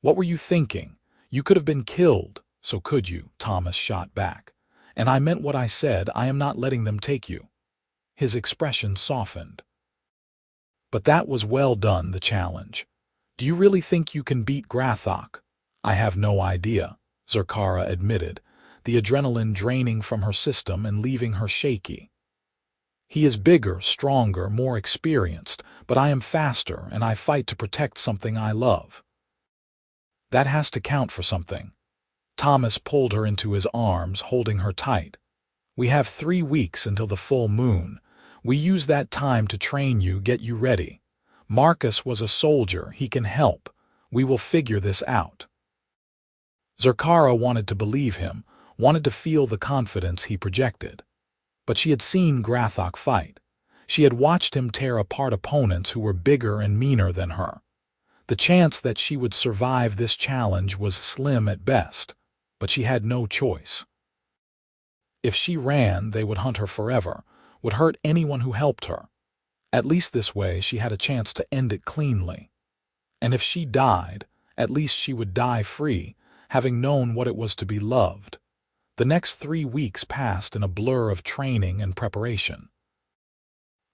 Speaker 1: What were you thinking? You could have been killed, so could you, Thomas shot back. And I meant what I said, I am not letting them take you. His expression softened. But that was well done, the challenge. Do you really think you can beat Grathok? I have no idea, Zurkara admitted, the adrenaline draining from her system and leaving her shaky. He is bigger, stronger, more experienced, but I am faster and I fight to protect something I love. That has to count for something. Thomas pulled her into his arms, holding her tight. We have 3 weeks until the full moon. We use that time to train you, get you ready. Marcus was a soldier, he can help. We will figure this out. Zurkara wanted to believe him, wanted to feel the confidence he projected. But she had seen Grathok fight. She had watched him tear apart opponents who were bigger and meaner than her. The chance that she would survive this challenge was slim at best, but she had no choice. If she ran, they would hunt her forever, would hurt anyone who helped her. At least this way she had a chance to end it cleanly. And if she died, at least she would die free, having known what it was to be loved. The next 3 weeks passed in a blur of training and preparation.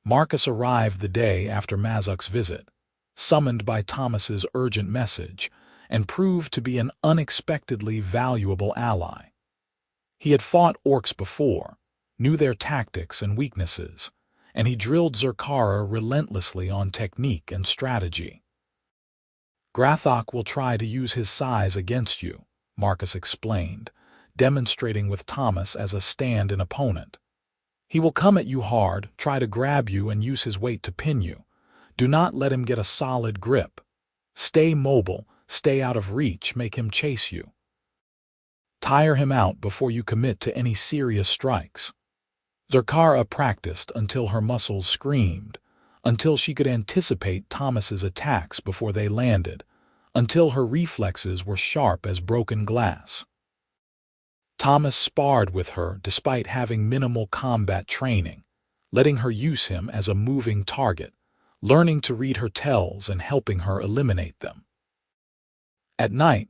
Speaker 1: Marcus arrived the day after Mazuk's visit, summoned by Thomas's urgent message, and proved to be an unexpectedly valuable ally. He had fought orcs before, knew their tactics and weaknesses, and he drilled Zurkara relentlessly on technique and strategy. Grathok will try to use his size against you, Marcus explained, demonstrating with Thomas as a stand-in opponent. He will come at you hard, try to grab you and use his weight to pin you. Do not let him get a solid grip. Stay mobile, stay out of reach, make him chase you. Tire him out before you commit to any serious strikes. Zurkara practiced until her muscles screamed, until she could anticipate Thomas's attacks before they landed, until her reflexes were sharp as broken glass. Thomas sparred with her despite having minimal combat training, letting her use him as a moving target, learning to read her tells and helping her eliminate them. At night,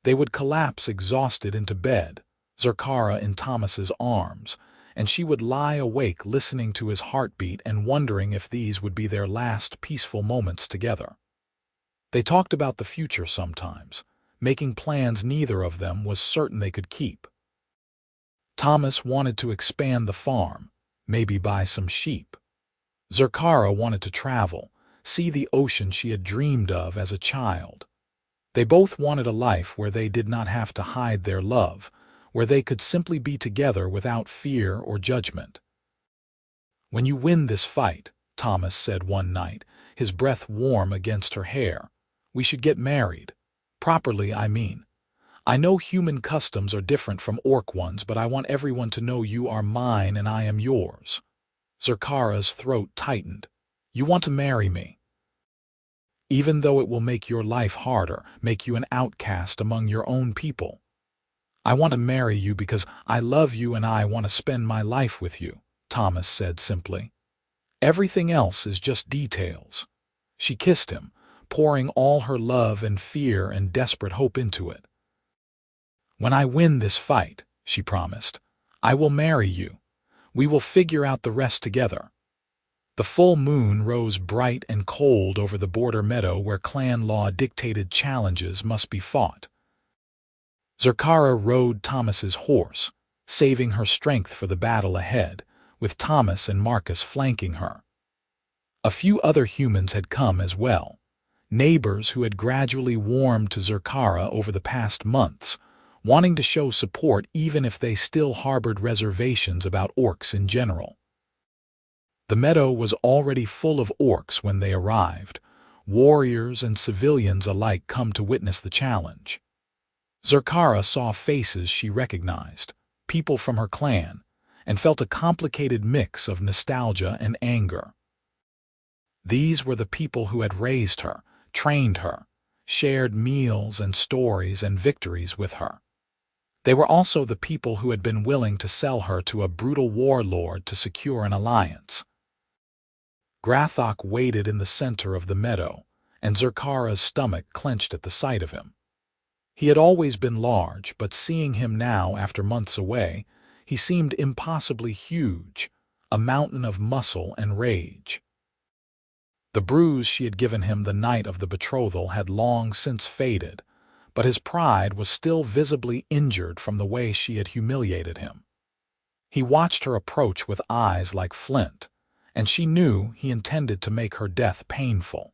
Speaker 1: they would collapse exhausted into bed, Zurkara in Thomas's arms, and she would lie awake listening to his heartbeat and wondering if these would be their last peaceful moments together. They talked about the future sometimes, making plans neither of them was certain they could keep. Thomas wanted to expand the farm, maybe buy some sheep. Zurkara wanted to travel, see the ocean she had dreamed of as a child. They both wanted a life where they did not have to hide their love, where they could simply be together without fear or judgment. When you win this fight, Thomas said one night, his breath warm against her hair, we should get married. Properly, I mean. I know human customs are different from orc ones, but I want everyone to know you are mine and I am yours. Zurkara's throat tightened. You want to marry me? Even though it will make your life harder, make you an outcast among your own people. I want to marry you because I love you and I want to spend my life with you, Thomas said simply. Everything else is just details. She kissed him, pouring all her love and fear and desperate hope into it. When I win this fight, she promised, I will marry you. We will figure out the rest together. The full moon rose bright and cold over the border meadow where clan law dictated challenges must be fought. Zurkara rode Thomas's horse, saving her strength for the battle ahead, with Thomas and Marcus flanking her. A few other humans had come as well, neighbors who had gradually warmed to Zurkara over the past months, wanting to show support even if they still harbored reservations about orcs in general. The meadow was already full of orcs when they arrived, warriors and civilians alike come to witness the challenge. Zurkara saw faces she recognized, people from her clan, and felt a complicated mix of nostalgia and anger. These were the people who had raised her, trained her, shared meals and stories and victories with her. They were also the people who had been willing to sell her to a brutal warlord to secure an alliance. Grathok waited in the center of the meadow, and Zurkara's stomach clenched at the sight of him. He had always been large, but seeing him now after months away, he seemed impossibly huge, a mountain of muscle and rage. The bruise she had given him the night of the betrothal had long since faded, but his pride was still visibly injured from the way she had humiliated him. He watched her approach with eyes like flint, and she knew he intended to make her death painful.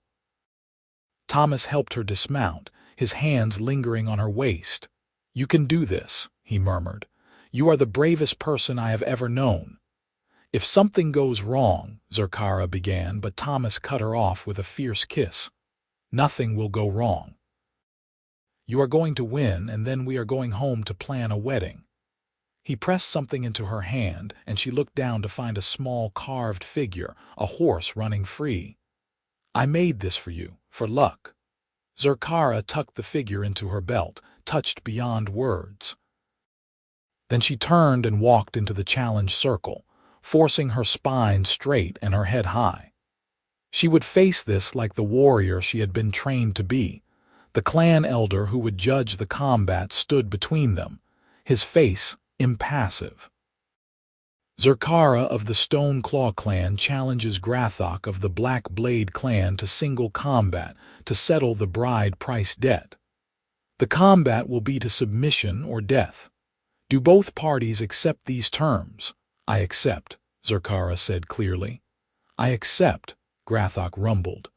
Speaker 1: Thomas helped her dismount, his hands lingering on her waist. "You can do this," he murmured. "You are the bravest person I have ever known." "If something goes wrong," Zurkara began, but Thomas cut her off with a fierce kiss. "Nothing will go wrong. You are going to win, and then we are going home to plan a wedding." He pressed something into her hand, and she looked down to find a small carved figure, a horse running free. "I made this for you, for luck." Zurkara tucked the figure into her belt, touched beyond words. Then she turned and walked into the challenge circle, forcing her spine straight and her head high. She would face this like the warrior she had been trained to be. The clan elder who would judge the combat stood between them, his face impassive. Zurkara of the Stone Claw clan challenges Grathok of the Black Blade clan to single combat to settle the bride price debt. The combat will be to submission or death. Do both parties accept these terms? "I accept," Zurkara said clearly. "I accept," Grathok rumbled.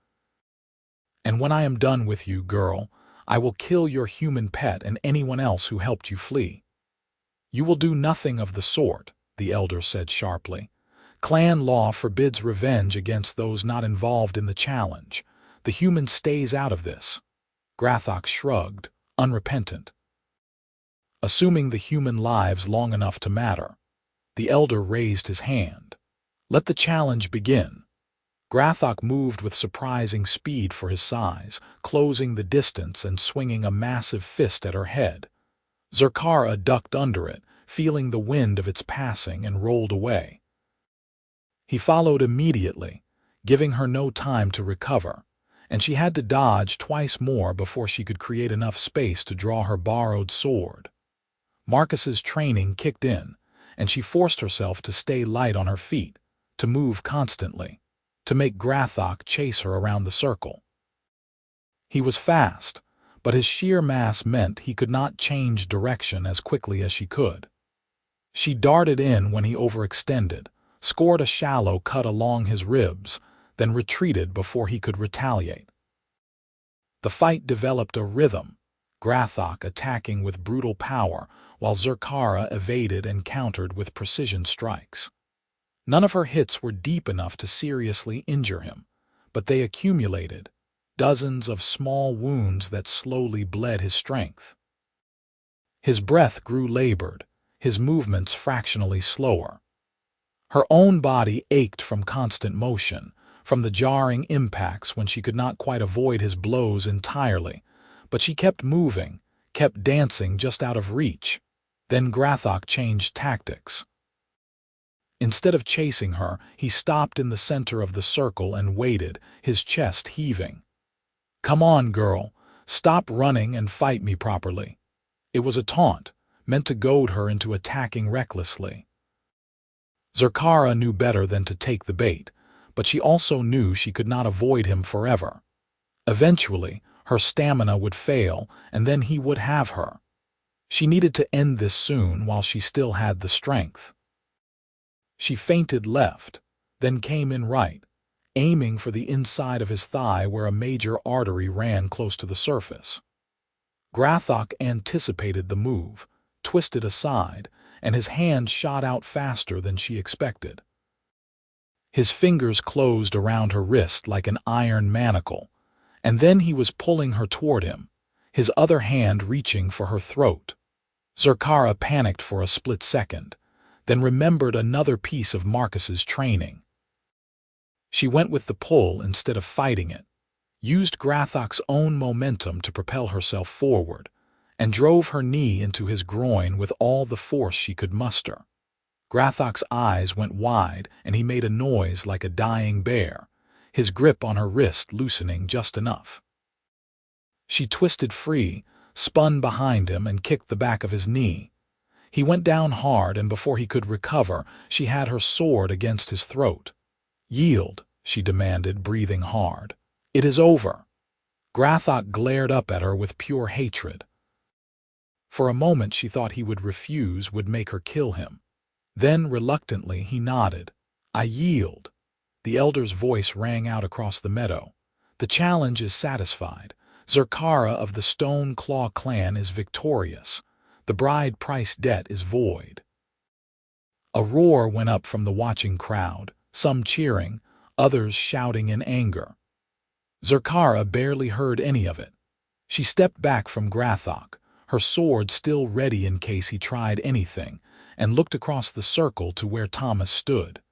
Speaker 1: "And when I am done with you, girl, I will kill your human pet and anyone else who helped you flee." "You will do nothing of the sort," the elder said sharply. "Clan law forbids revenge against those not involved in the challenge. The human stays out of this." Grathok shrugged, unrepentant. "Assuming the human lives long enough to matter." The elder raised his hand. "Let the challenge begin." Grathok moved with surprising speed for his size, closing the distance and swinging a massive fist at her head. Zurkara ducked under it, feeling the wind of its passing, and rolled away. He followed immediately, giving her no time to recover, and she had to dodge twice more before she could create enough space to draw her borrowed sword. Marcus's training kicked in, and she forced herself to stay light on her feet, to move constantly, to make Grathok chase her around the circle. He was fast, but his sheer mass meant he could not change direction as quickly as she could. She darted in when he overextended, scored a shallow cut along his ribs, then retreated before he could retaliate. The fight developed a rhythm, Grathok attacking with brutal power, while Zurkara evaded and countered with precision strikes. None of her hits were deep enough to seriously injure him, but they accumulated, dozens of small wounds that slowly bled his strength. His breath grew labored, his movements fractionally slower. Her own body ached from constant motion, from the jarring impacts when she could not quite avoid his blows entirely, but she kept moving, kept dancing just out of reach. Then Grathok changed tactics. Instead of chasing her, he stopped in the center of the circle and waited, his chest heaving. "Come on, girl. Stop running and fight me properly." It was a taunt, meant to goad her into attacking recklessly. Zurkara knew better than to take the bait, but she also knew she could not avoid him forever. Eventually, her stamina would fail, and then he would have her. She needed to end this soon while she still had the strength. She feinted left, then came in right, aiming for the inside of his thigh where a major artery ran close to the surface. Grathok anticipated the move, twisted aside, and his hand shot out faster than she expected. His fingers closed around her wrist like an iron manacle, and then he was pulling her toward him, his other hand reaching for her throat. Zurkara panicked for a split second, then remembered another piece of Marcus's training. She went with the pull instead of fighting it, used Grathok's own momentum to propel herself forward, and drove her knee into his groin with all the force she could muster. Grathok's eyes went wide, and he made a noise like a dying bear, his grip on her wrist loosening just enough. She twisted free, spun behind him, and kicked the back of his knee. He went down hard, and before he could recover, she had her sword against his throat. "Yield," she demanded, breathing hard. "It is over." Grathok glared up at her with pure hatred. For a moment she thought he would refuse, would make her kill him. Then, reluctantly, he nodded. "I yield." The elder's voice rang out across the meadow. "The challenge is satisfied. Zurkara of the Stone Claw clan is victorious. The bride price debt is void." A roar went up from the watching crowd, some cheering, others shouting in anger. Zurkara barely heard any of it. She stepped back from Grathok, her sword still ready in case he tried anything, and looked across the circle to where Thomas stood.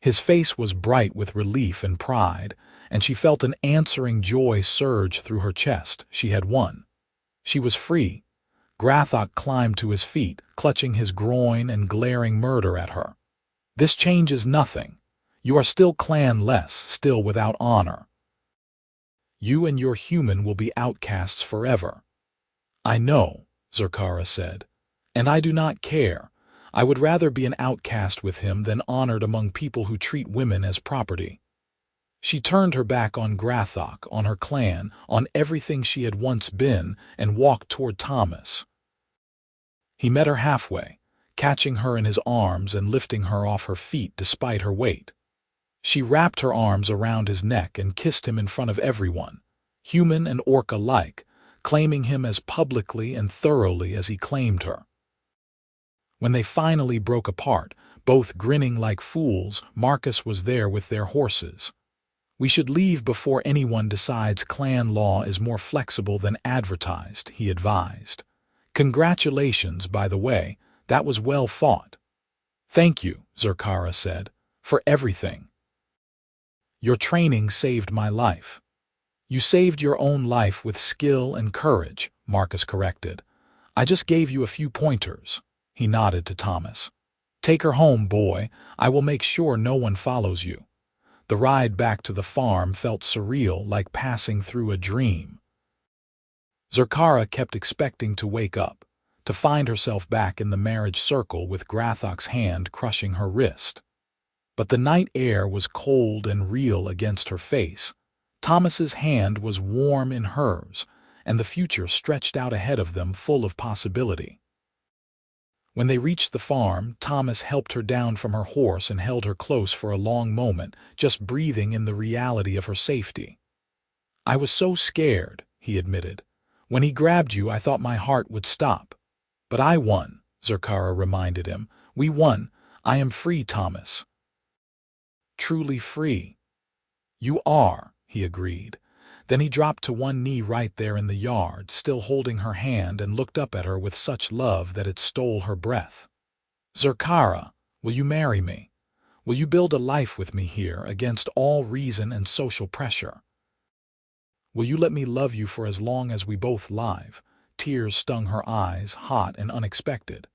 Speaker 1: His face was bright with relief and pride, and she felt an answering joy surge through her chest. She had won. She was free. Grathok climbed to his feet, clutching his groin and glaring murder at her. "This changes nothing. You are still clanless, still without honor. You and your human will be outcasts forever." "I know," Zurkara said, "and I do not care. I would rather be an outcast with him than honored among people who treat women as property." She turned her back on Grathok, on her clan, on everything she had once been, and walked toward Thomas. He met her halfway, catching her in his arms and lifting her off her feet despite her weight. She wrapped her arms around his neck and kissed him in front of everyone, human and orc alike, claiming him as publicly and thoroughly as he claimed her. When they finally broke apart, both grinning like fools, Marcus was there with their horses. "We should leave before anyone decides clan law is more flexible than advertised," he advised. "Congratulations, by the way, that was well fought." "Thank you," Zurkara said, "for everything. Your training saved my life." "You saved your own life with skill and courage," Marcus corrected. "I just gave you a few pointers." He nodded to Thomas. "Take her home, boy. I will make sure no one follows you." The ride back to the farm felt surreal, like passing through a dream. Zurkara kept expecting to wake up, to find herself back in the marriage circle with Grathok's hand crushing her wrist. But the night air was cold and real against her face. Thomas's hand was warm in hers, and the future stretched out ahead of them full of possibility. When they reached the farm, Thomas helped her down from her horse and held her close for a long moment, just breathing in the reality of her safety. "I was so scared," he admitted. "When he grabbed you, I thought my heart would stop. But I won," Zurkara reminded him. "We won. I am free, Thomas." "Truly free." "You are," he agreed. Then he dropped to one knee right there in the yard, still holding her hand, and looked up at her with such love that it stole her breath. "Zurkara, will you marry me? Will you build a life with me here against all reason and social pressure? Will you let me love you for as long as we both live?" Tears stung her eyes, hot and unexpected.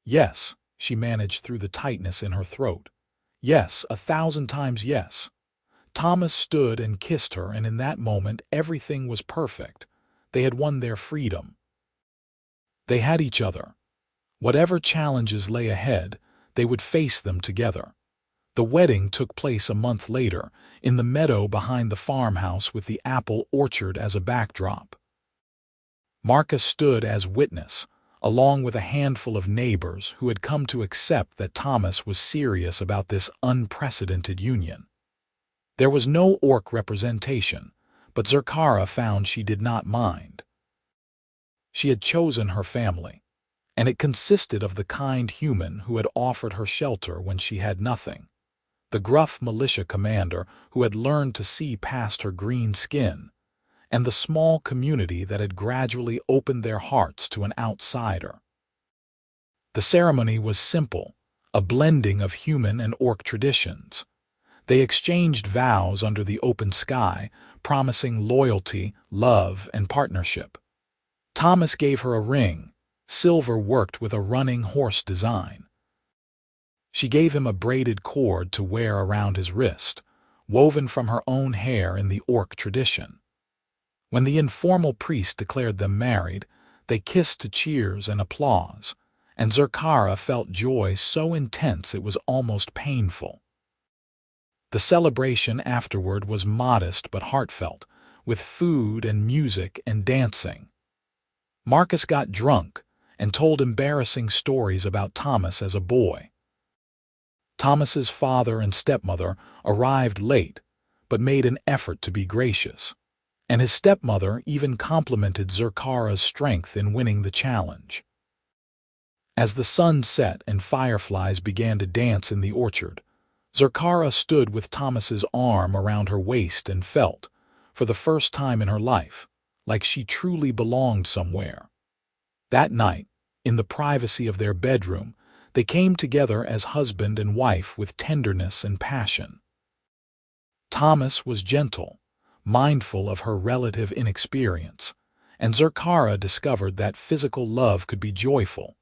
Speaker 1: "Yes," she managed through the tightness in her throat. "Yes, 1,000 times yes." Thomas stood and kissed her, and in that moment everything was perfect. They had won their freedom. They had each other. Whatever challenges lay ahead, they would face them together. The wedding took place a month later, in the meadow behind the farmhouse with the apple orchard as a backdrop. Marcus stood as witness, along with a handful of neighbors who had come to accept that Thomas was serious about this unprecedented union. There was no orc representation, but Zurkara found she did not mind. She had chosen her family, and it consisted of the kind human who had offered her shelter when she had nothing, the gruff militia commander who had learned to see past her green skin, and the small community that had gradually opened their hearts to an outsider. The ceremony was simple, a blending of human and orc traditions. They exchanged vows under the open sky, promising loyalty, love, and partnership. Thomas gave her a ring, silver worked with a running horse design. She gave him a braided cord to wear around his wrist, woven from her own hair in the orc tradition. When the informal priest declared them married, they kissed to cheers and applause, and Zurkara felt joy so intense it was almost painful. The celebration afterward was modest but heartfelt, with food and music and dancing. Marcus got drunk and told embarrassing stories about Thomas as a boy. Thomas's father and stepmother arrived late, but made an effort to be gracious, and his stepmother even complimented Zurkara's strength in winning the challenge. As the sun set and fireflies began to dance in the orchard, Zurkara stood with Thomas's arm around her waist and felt, for the first time in her life, like she truly belonged somewhere. That night, in the privacy of their bedroom, they came together as husband and wife with tenderness and passion. Thomas was gentle, mindful of her relative inexperience, and Zurkara discovered that physical love could be joyful,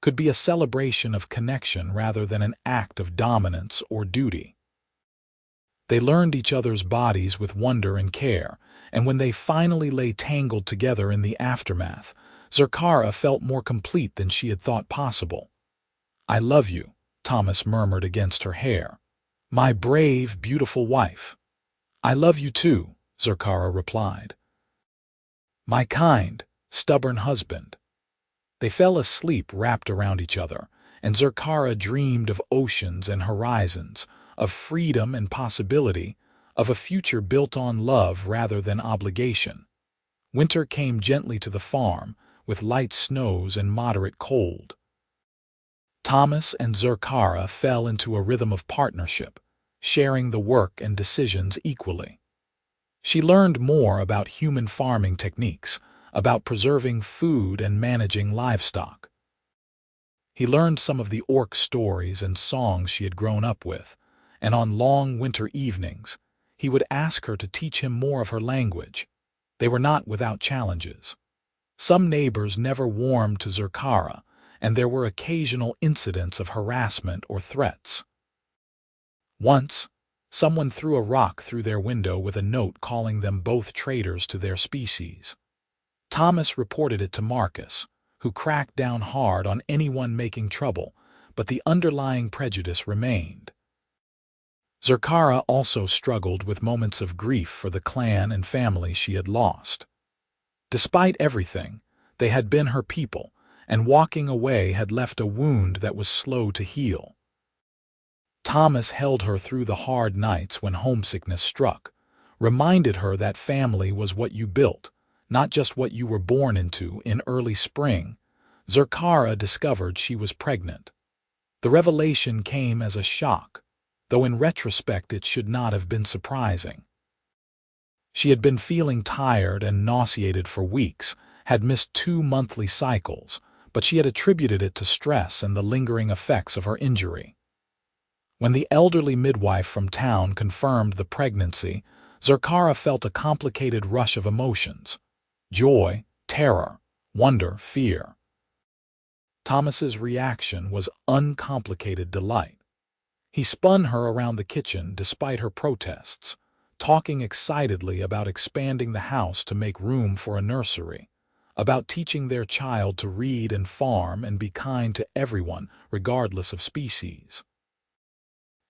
Speaker 1: could be a celebration of connection rather than an act of dominance or duty. They learned each other's bodies with wonder and care, and when they finally lay tangled together in the aftermath, Zurkara felt more complete than she had thought possible. "I love you," Thomas murmured against her hair. "My brave, beautiful wife." "I love you too," Zurkara replied. "My kind, stubborn husband." They fell asleep wrapped around each other, and Zurkara dreamed of oceans and horizons, of freedom and possibility, of a future built on love rather than obligation. Winter came gently to the farm, with light snows and moderate cold. Thomas and Zurkara fell into a rhythm of partnership, sharing the work and decisions equally. She learned more about human farming techniques, about preserving food and managing livestock. He learned some of the orc stories and songs she had grown up with, and on long winter evenings, he would ask her to teach him more of her language. They were not without challenges. Some neighbors never warmed to Zurkara, and there were occasional incidents of harassment or threats. Once, someone threw a rock through their window with a note calling them both traitors to their species. Thomas reported it to Marcus, who cracked down hard on anyone making trouble, but the underlying prejudice remained. Zurkara also struggled with moments of grief for the clan and family she had lost. Despite everything, they had been her people, and walking away had left a wound that was slow to heal. Thomas held her through the hard nights when homesickness struck, reminded her that family was what you built, not just what you were born into. In early spring, Zurkara discovered she was pregnant. The revelation came as a shock, though in retrospect it should not have been surprising. She had been feeling tired and nauseated for weeks, had missed 2 monthly cycles, but she had attributed it to stress and the lingering effects of her injury. When the elderly midwife from town confirmed the pregnancy, Zurkara felt a complicated rush of emotions: joy, terror, wonder, fear. Thomas's reaction was uncomplicated delight. He spun her around the kitchen despite her protests, talking excitedly about expanding the house to make room for a nursery, about teaching their child to read and farm and be kind to everyone regardless of species.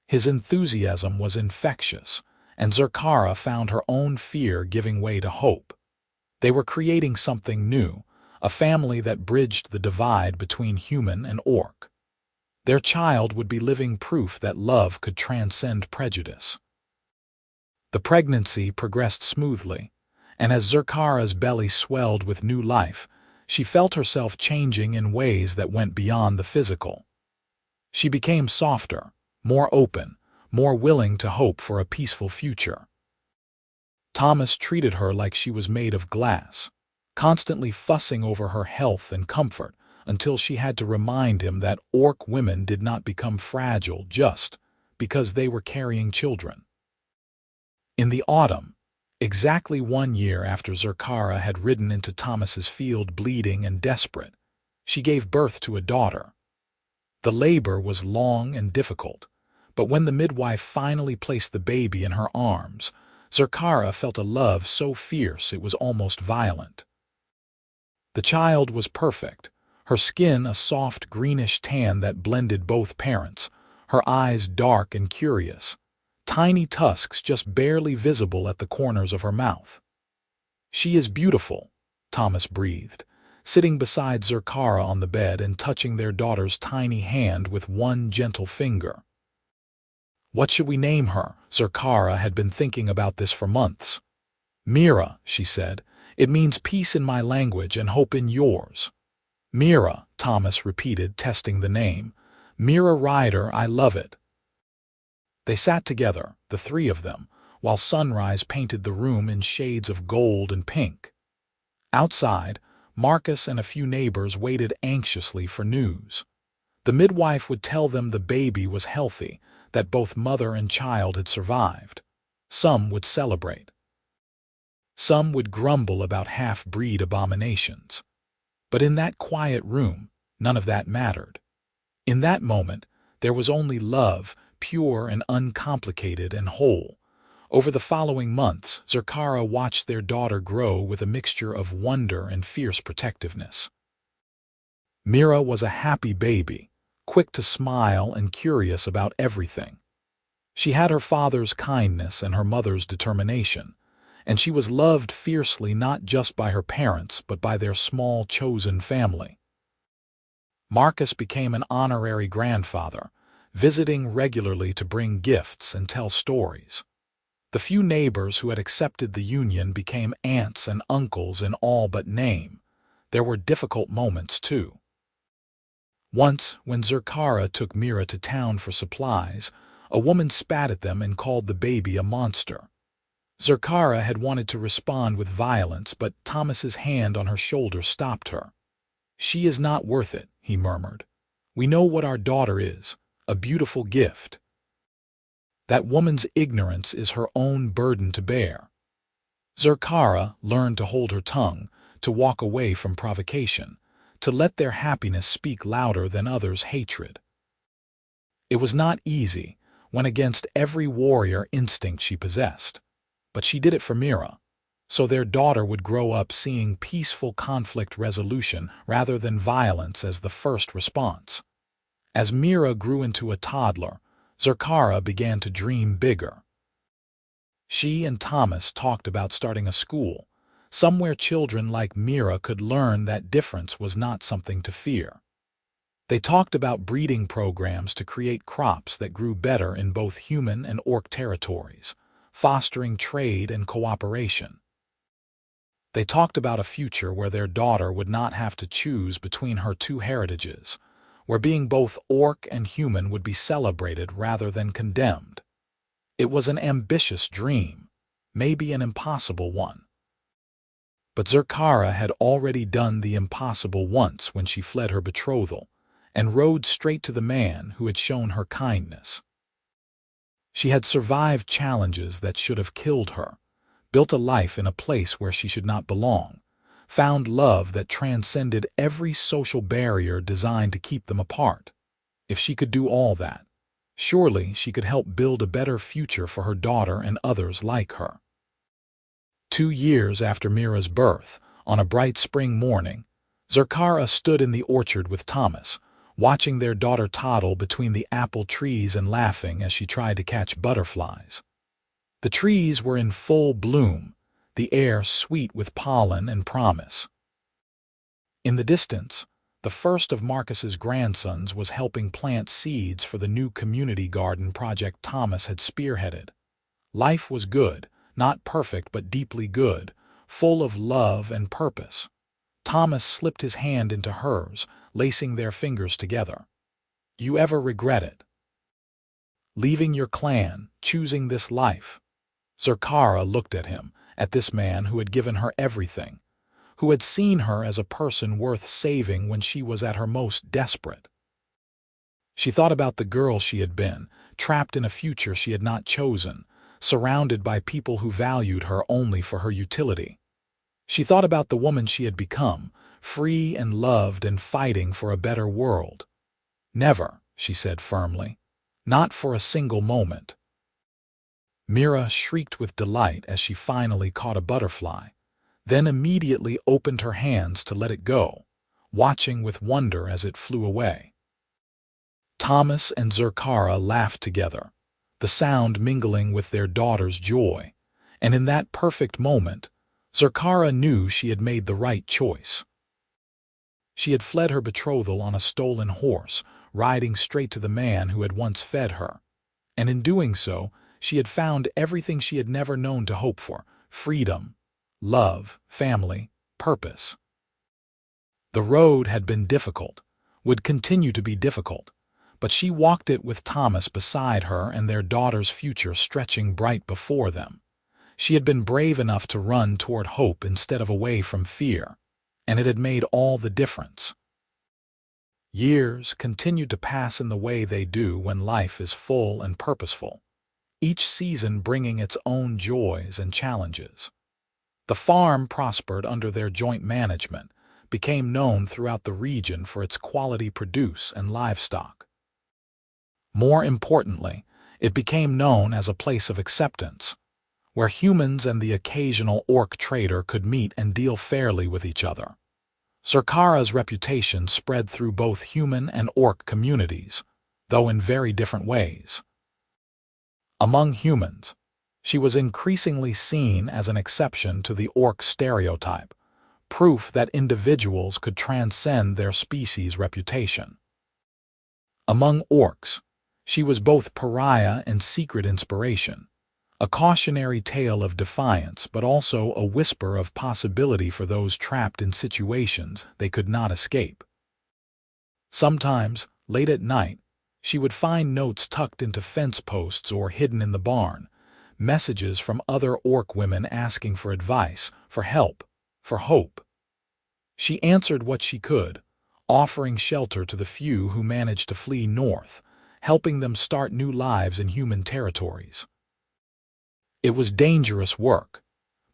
Speaker 1: His enthusiasm was infectious, and Zurkara found her own fear giving way to hope. They were creating something new, a family that bridged the divide between human and orc. Their child would be living proof that love could transcend prejudice. The pregnancy progressed smoothly, and as Zurkara's belly swelled with new life, she felt herself changing in ways that went beyond the physical. She became softer, more open, more willing to hope for a peaceful future. Thomas treated her like she was made of glass, constantly fussing over her health and comfort until she had to remind him that orc women did not become fragile just because they were carrying children. In the autumn, exactly 1 year after Zurkara had ridden into Thomas's field bleeding and desperate, she gave birth to a daughter. The labor was long and difficult, but when the midwife finally placed the baby in her arms, Zurkara felt a love so fierce it was almost violent. The child was perfect, her skin a soft greenish tan that blended both parents, her eyes dark and curious, tiny tusks just barely visible at the corners of her mouth. "She is beautiful," Thomas breathed, sitting beside Zurkara on the bed and touching their daughter's tiny hand with one gentle finger. "What should we name her?" Zurkara had been thinking about this for months. "Mira," she said. "It means peace in my language and hope in yours." "Mira," Thomas repeated, testing the name. "Mira Ryder, I love it." They sat together, the three of them, while sunrise painted the room in shades of gold and pink. Outside, Marcus and a few neighbors waited anxiously for news. The midwife would tell them the baby was healthy, that both mother and child had survived. Some would celebrate. Some would grumble about half-breed abominations. But in that quiet room, none of that mattered. In that moment, there was only love, pure and uncomplicated and whole. Over the following months, Zurkara watched their daughter grow with a mixture of wonder and fierce protectiveness. Mira was a happy baby, quick to smile and curious about everything. She had her father's kindness and her mother's determination, and she was loved fiercely not just by her parents but by their small chosen family. Marcus became an honorary grandfather, visiting regularly to bring gifts and tell stories. The few neighbors who had accepted the union became aunts and uncles in all but name. There were difficult moments, too. Once, when Zurkara took Mira to town for supplies, a woman spat at them and called the baby a monster. Zurkara had wanted to respond with violence, but Thomas's hand on her shoulder stopped her. "She is not worth it," he murmured. "We know what our daughter is, a beautiful gift. That woman's ignorance is her own burden to bear." Zurkara learned to hold her tongue, to walk away from provocation, to let their happiness speak louder than others' hatred. It was not easy, went against every warrior instinct she possessed. But she did it for Mira, so their daughter would grow up seeing peaceful conflict resolution rather than violence as the first response. As Mira grew into a toddler, Zurkara began to dream bigger. She and Thomas talked about starting a school, somewhere children like Mira could learn that difference was not something to fear. They talked about breeding programs to create crops that grew better in both human and orc territories, fostering trade and cooperation. They talked about a future where their daughter would not have to choose between her two heritages, where being both orc and human would be celebrated rather than condemned. It was an ambitious dream, maybe an impossible one. But Zurkara had already done the impossible once when she fled her betrothal and rode straight to the man who had shown her kindness. She had survived challenges that should have killed her, built a life in a place where she should not belong, found love that transcended every social barrier designed to keep them apart. If she could do all that, surely she could help build a better future for her daughter and others like her. 2 years after Mira's birth, on a bright spring morning, Zurkara stood in the orchard with Thomas, watching their daughter toddle between the apple trees and laughing as she tried to catch butterflies. The trees were in full bloom, the air sweet with pollen and promise. In the distance, the first of Marcus's grandsons was helping plant seeds for the new community garden project Thomas had spearheaded. Life was good, not perfect but deeply good, full of love and purpose. Thomas slipped his hand into hers, lacing their fingers together. "You ever regret it? Leaving your clan, choosing this life?" Zurkara looked at him, at this man who had given her everything, who had seen her as a person worth saving when she was at her most desperate. She thought about the girl she had been, trapped in a future she had not chosen, surrounded by people who valued her only for her utility. She thought about the woman she had become, free and loved and fighting for a better world. "Never," she said firmly. "Not for a single moment." Mira shrieked with delight as she finally caught a butterfly, then immediately opened her hands to let it go, watching with wonder as it flew away. Thomas and Zurkara laughed together, the sound mingling with their daughter's joy, and in that perfect moment, Zurkara knew she had made the right choice. She had fled her betrothal on a stolen horse, riding straight to the man who had once fed her, and in doing so, she had found everything she had never known to hope for: freedom, love, family, purpose. The road had been difficult, would continue to be difficult, but she walked it with Thomas beside her and their daughter's future stretching bright before them. She had been brave enough to run toward hope instead of away from fear, and it had made all the difference. Years continued to pass in the way they do when life is full and purposeful, each season bringing its own joys and challenges. The farm prospered under their joint management, became known throughout the region for its quality produce and livestock. More importantly, it became known as a place of acceptance, where humans and the occasional orc trader could meet and deal fairly with each other. Zurkara's reputation spread through both human and orc communities, though in very different ways. Among humans, she was increasingly seen as an exception to the orc stereotype, proof that individuals could transcend their species' reputation. Among orcs, she was both pariah and secret inspiration, a cautionary tale of defiance but also a whisper of possibility for those trapped in situations they could not escape. Sometimes, late at night, she would find notes tucked into fence posts or hidden in the barn, messages from other orc women asking for advice, for help, for hope. She answered what she could, offering shelter to the few who managed to flee north, helping them start new lives in human territories. It was dangerous work,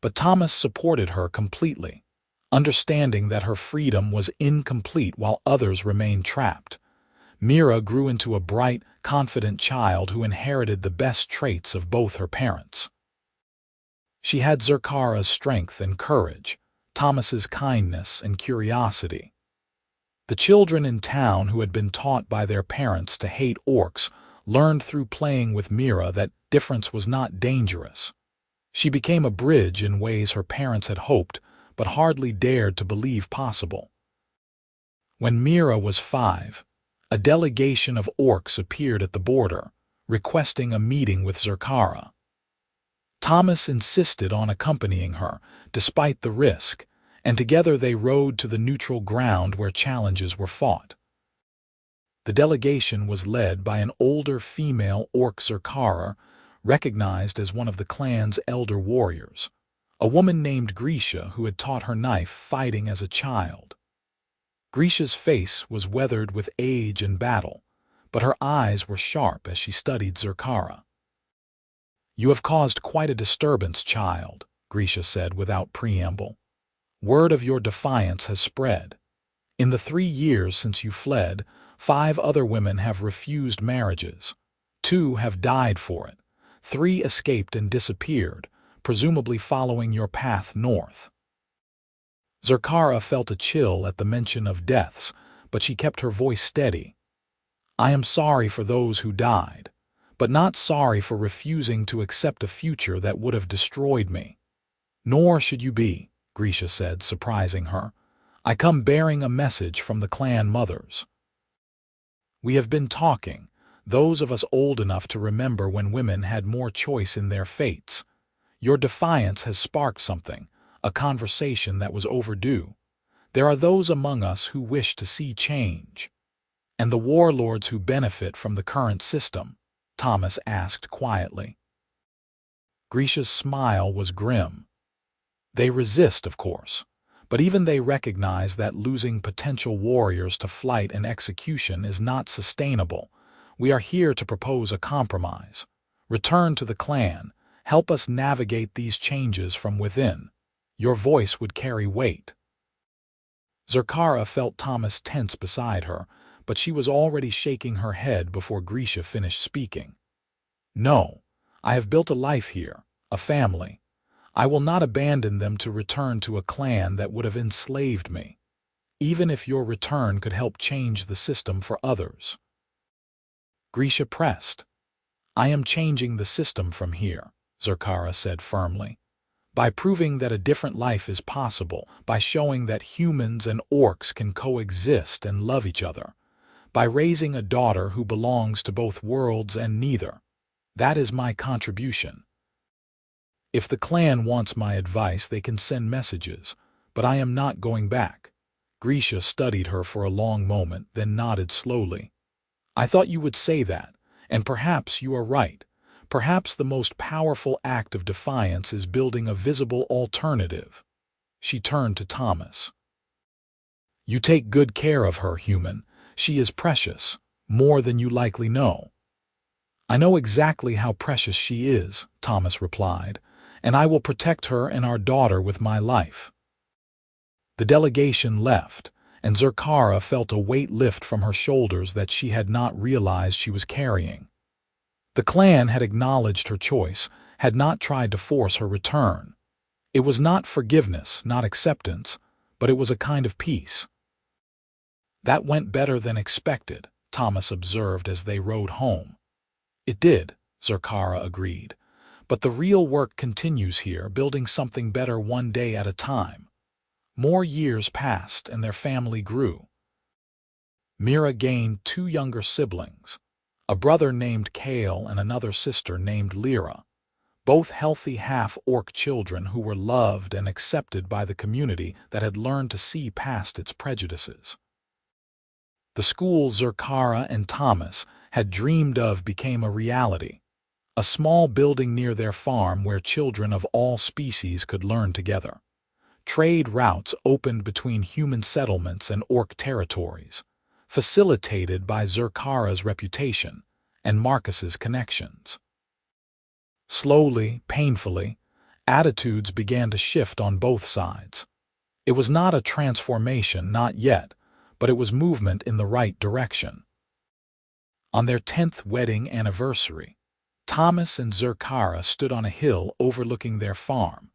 Speaker 1: but Thomas supported her completely, understanding that her freedom was incomplete while others remained trapped. Mira grew into a bright, confident child who inherited the best traits of both her parents. She had Zurkara's strength and courage, Thomas's kindness and curiosity. The children in town who had been taught by their parents to hate orcs learned through playing with Mira that difference was not dangerous. She became a bridge in ways her parents had hoped but hardly dared to believe possible. When Mira was 5, a delegation of orcs appeared at the border, requesting a meeting with Zurkara. Thomas insisted on accompanying her, despite the risk, and together they rode to the neutral ground where challenges were fought. The delegation was led by an older female orc Zurkara, recognized as one of the clan's elder warriors, a woman named Grisha who had taught her knife fighting as a child. Grisha's face was weathered with age and battle, but her eyes were sharp as she studied Zurkara. "You have caused quite a disturbance, child," Grisha said without preamble. "Word of your defiance has spread. In the 3 years since you fled, 5 other women have refused marriages. 2 have died for it. 3 escaped and disappeared, presumably following your path north." Zurkara felt a chill at the mention of deaths, but she kept her voice steady. "I am sorry for those who died, but not sorry for refusing to accept a future that would have destroyed me." "Nor should you be," Grisha said, surprising her. "I come bearing a message from the clan mothers. We have been talking, those of us old enough to remember when women had more choice in their fates. Your defiance has sparked something, a conversation that was overdue. There are those among us who wish to see change." "And the warlords who benefit from the current system?" Thomas asked quietly. Grisha's smile was grim. "They resist, of course, but even they recognize that losing potential warriors to flight and execution is not sustainable. We are here to propose a compromise. Return to the clan. Help us navigate these changes from within. Your voice would carry weight." Zurkara felt Thomas tense beside her, but she was already shaking her head before Grisha finished speaking. "No, I have built a life here, a family. I will not abandon them to return to a clan that would have enslaved me, even if your return could help change the system for others." Grisha pressed. "I am changing the system from here," Zurkara said firmly. "By proving that a different life is possible, by showing that humans and orcs can coexist and love each other, by raising a daughter who belongs to both worlds and neither. That is my contribution. If the clan wants my advice, they can send messages, but I am not going back." Grisha studied her for a long moment, then nodded slowly. "I thought you would say that, and perhaps you are right. Perhaps the most powerful act of defiance is building a visible alternative." She turned to Thomas. "You take good care of her, human. She is precious, more than you likely know." "I know exactly how precious she is," Thomas replied, "and I will protect her and our daughter with my life." The delegation left, and Zurkara felt a weight lift from her shoulders that she had not realized she was carrying. The clan had acknowledged her choice, had not tried to force her return. It was not forgiveness, not acceptance, but it was a kind of peace. "That went better than expected," Thomas observed as they rode home. "It did," Zurkara agreed. "But the real work continues here, building something better one day at a time." More years passed and their family grew. Mira gained 2 younger siblings, a brother named Kale and another sister named Lyra, both healthy half-orc children who were loved and accepted by the community that had learned to see past its prejudices. The school Zurkara and Thomas had dreamed of became a reality, a small building near their farm where children of all species could learn together. Trade routes opened between human settlements and orc territories, facilitated by Zurkara's reputation and Marcus's connections. Slowly, painfully, attitudes began to shift on both sides. It was not a transformation, not yet, but it was movement in the right direction. On their 10th wedding anniversary, Thomas and Zurkara stood on a hill overlooking their farm,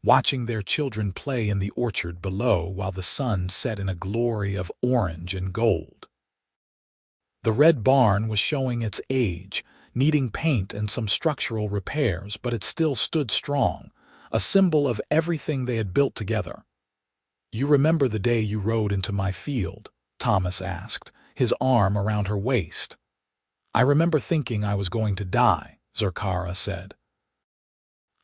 Speaker 1: watching their children play in the orchard below while the sun set in a glory of orange and gold. The red barn was showing its age, needing paint and some structural repairs, but it still stood strong, a symbol of everything they had built together. "You remember the day you rode into my field?" Thomas asked, his arm around her waist. "I remember thinking I was going to die," Zurkara said.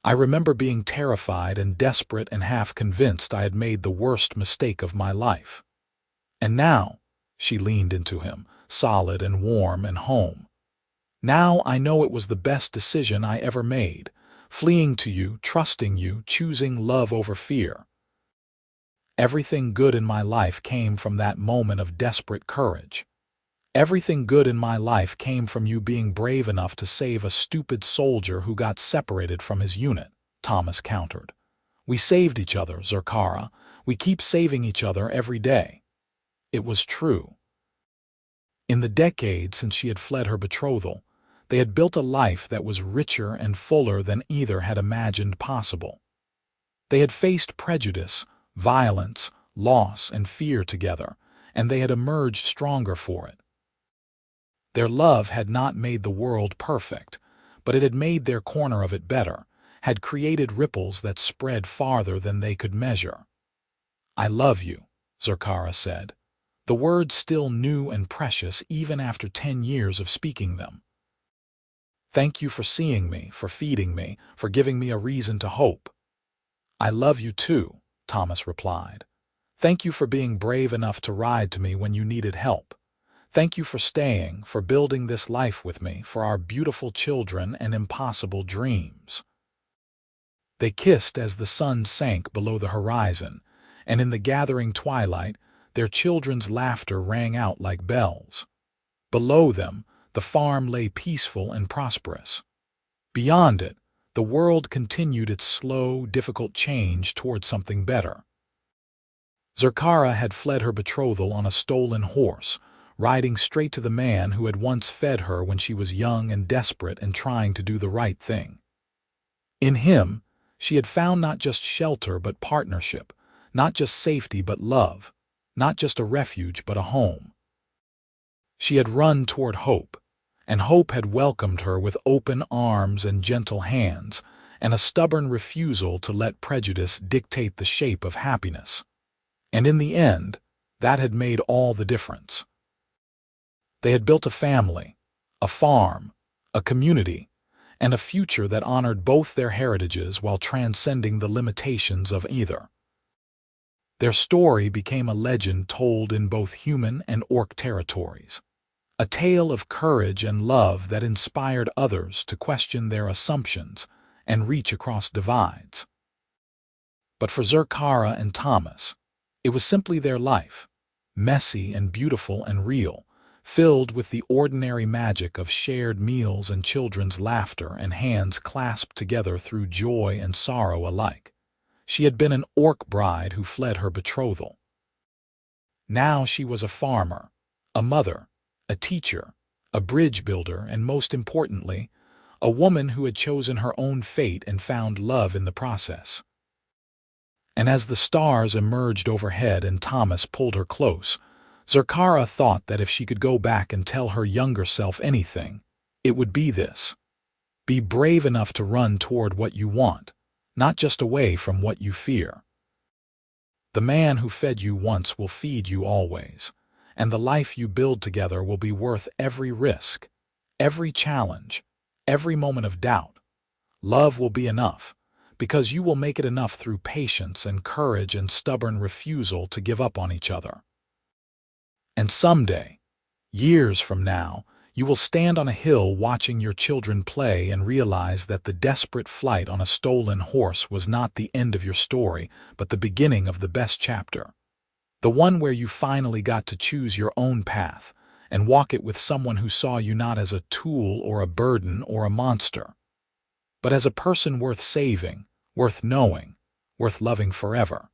Speaker 1: "I remember being terrified and desperate and half convinced I had made the worst mistake of my life. And now," she leaned into him, solid and warm and home, Now I know it was the best decision I ever made, fleeing to you, trusting you, choosing love over fear. Everything good in my life came from that moment of desperate courage. Everything good in my life came from you being brave enough to save a stupid soldier who got separated from his unit," Thomas countered. "We saved each other, Zurkara. We keep saving each other every day." It was true. In the decades since she had fled her betrothal, they had built a life that was richer and fuller than either had imagined possible. They had faced prejudice, violence, loss, and fear together, and they had emerged stronger for it. Their love had not made the world perfect, but it had made their corner of it better, had created ripples that spread farther than they could measure. "I love you," Zurkara said, the words still new and precious even after 10 years of speaking them. "Thank you for seeing me, for feeding me, for giving me a reason to hope." "I love you too," Thomas replied. "Thank you for being brave enough to ride to me when you needed help. Thank you for staying, for building this life with me, for our beautiful children and impossible dreams." They kissed as the sun sank below the horizon, and in the gathering twilight, their children's laughter rang out like bells. Below them, the farm lay peaceful and prosperous. Beyond it, the world continued its slow, difficult change toward something better. Zurkara had fled her betrothal on a stolen horse, riding straight to the man who had once fed her when she was young and desperate and trying to do the right thing. In him, she had found not just shelter but partnership, not just safety but love, not just a refuge but a home. She had run toward hope, and hope had welcomed her with open arms and gentle hands, and a stubborn refusal to let prejudice dictate the shape of happiness. And in the end, that had made all the difference. They had built a family, a farm, a community, and a future that honored both their heritages while transcending the limitations of either. Their story became a legend told in both human and orc territories, a tale of courage and love that inspired others to question their assumptions and reach across divides. But for Zurkara and Thomas, it was simply their life, messy and beautiful and real, filled with the ordinary magic of shared meals and children's laughter and hands clasped together through joy and sorrow alike. She had been an orc bride who fled her betrothal. Now she was a farmer, a mother, a teacher, a bridge builder, and most importantly, a woman who had chosen her own fate and found love in the process. And as the stars emerged overhead and Thomas pulled her close, Zurkara thought that if she could go back and tell her younger self anything, it would be this: be brave enough to run toward what you want, not just away from what you fear. The man who fed you once will feed you always, and the life you build together will be worth every risk, every challenge, every moment of doubt. Love will be enough, because you will make it enough through patience and courage and stubborn refusal to give up on each other. And someday, years from now, you will stand on a hill watching your children play and realize that the desperate flight on a stolen horse was not the end of your story, but the beginning of the best chapter. The one where you finally got to choose your own path and walk it with someone who saw you not as a tool or a burden or a monster, but as a person worth saving, worth knowing, worth loving forever.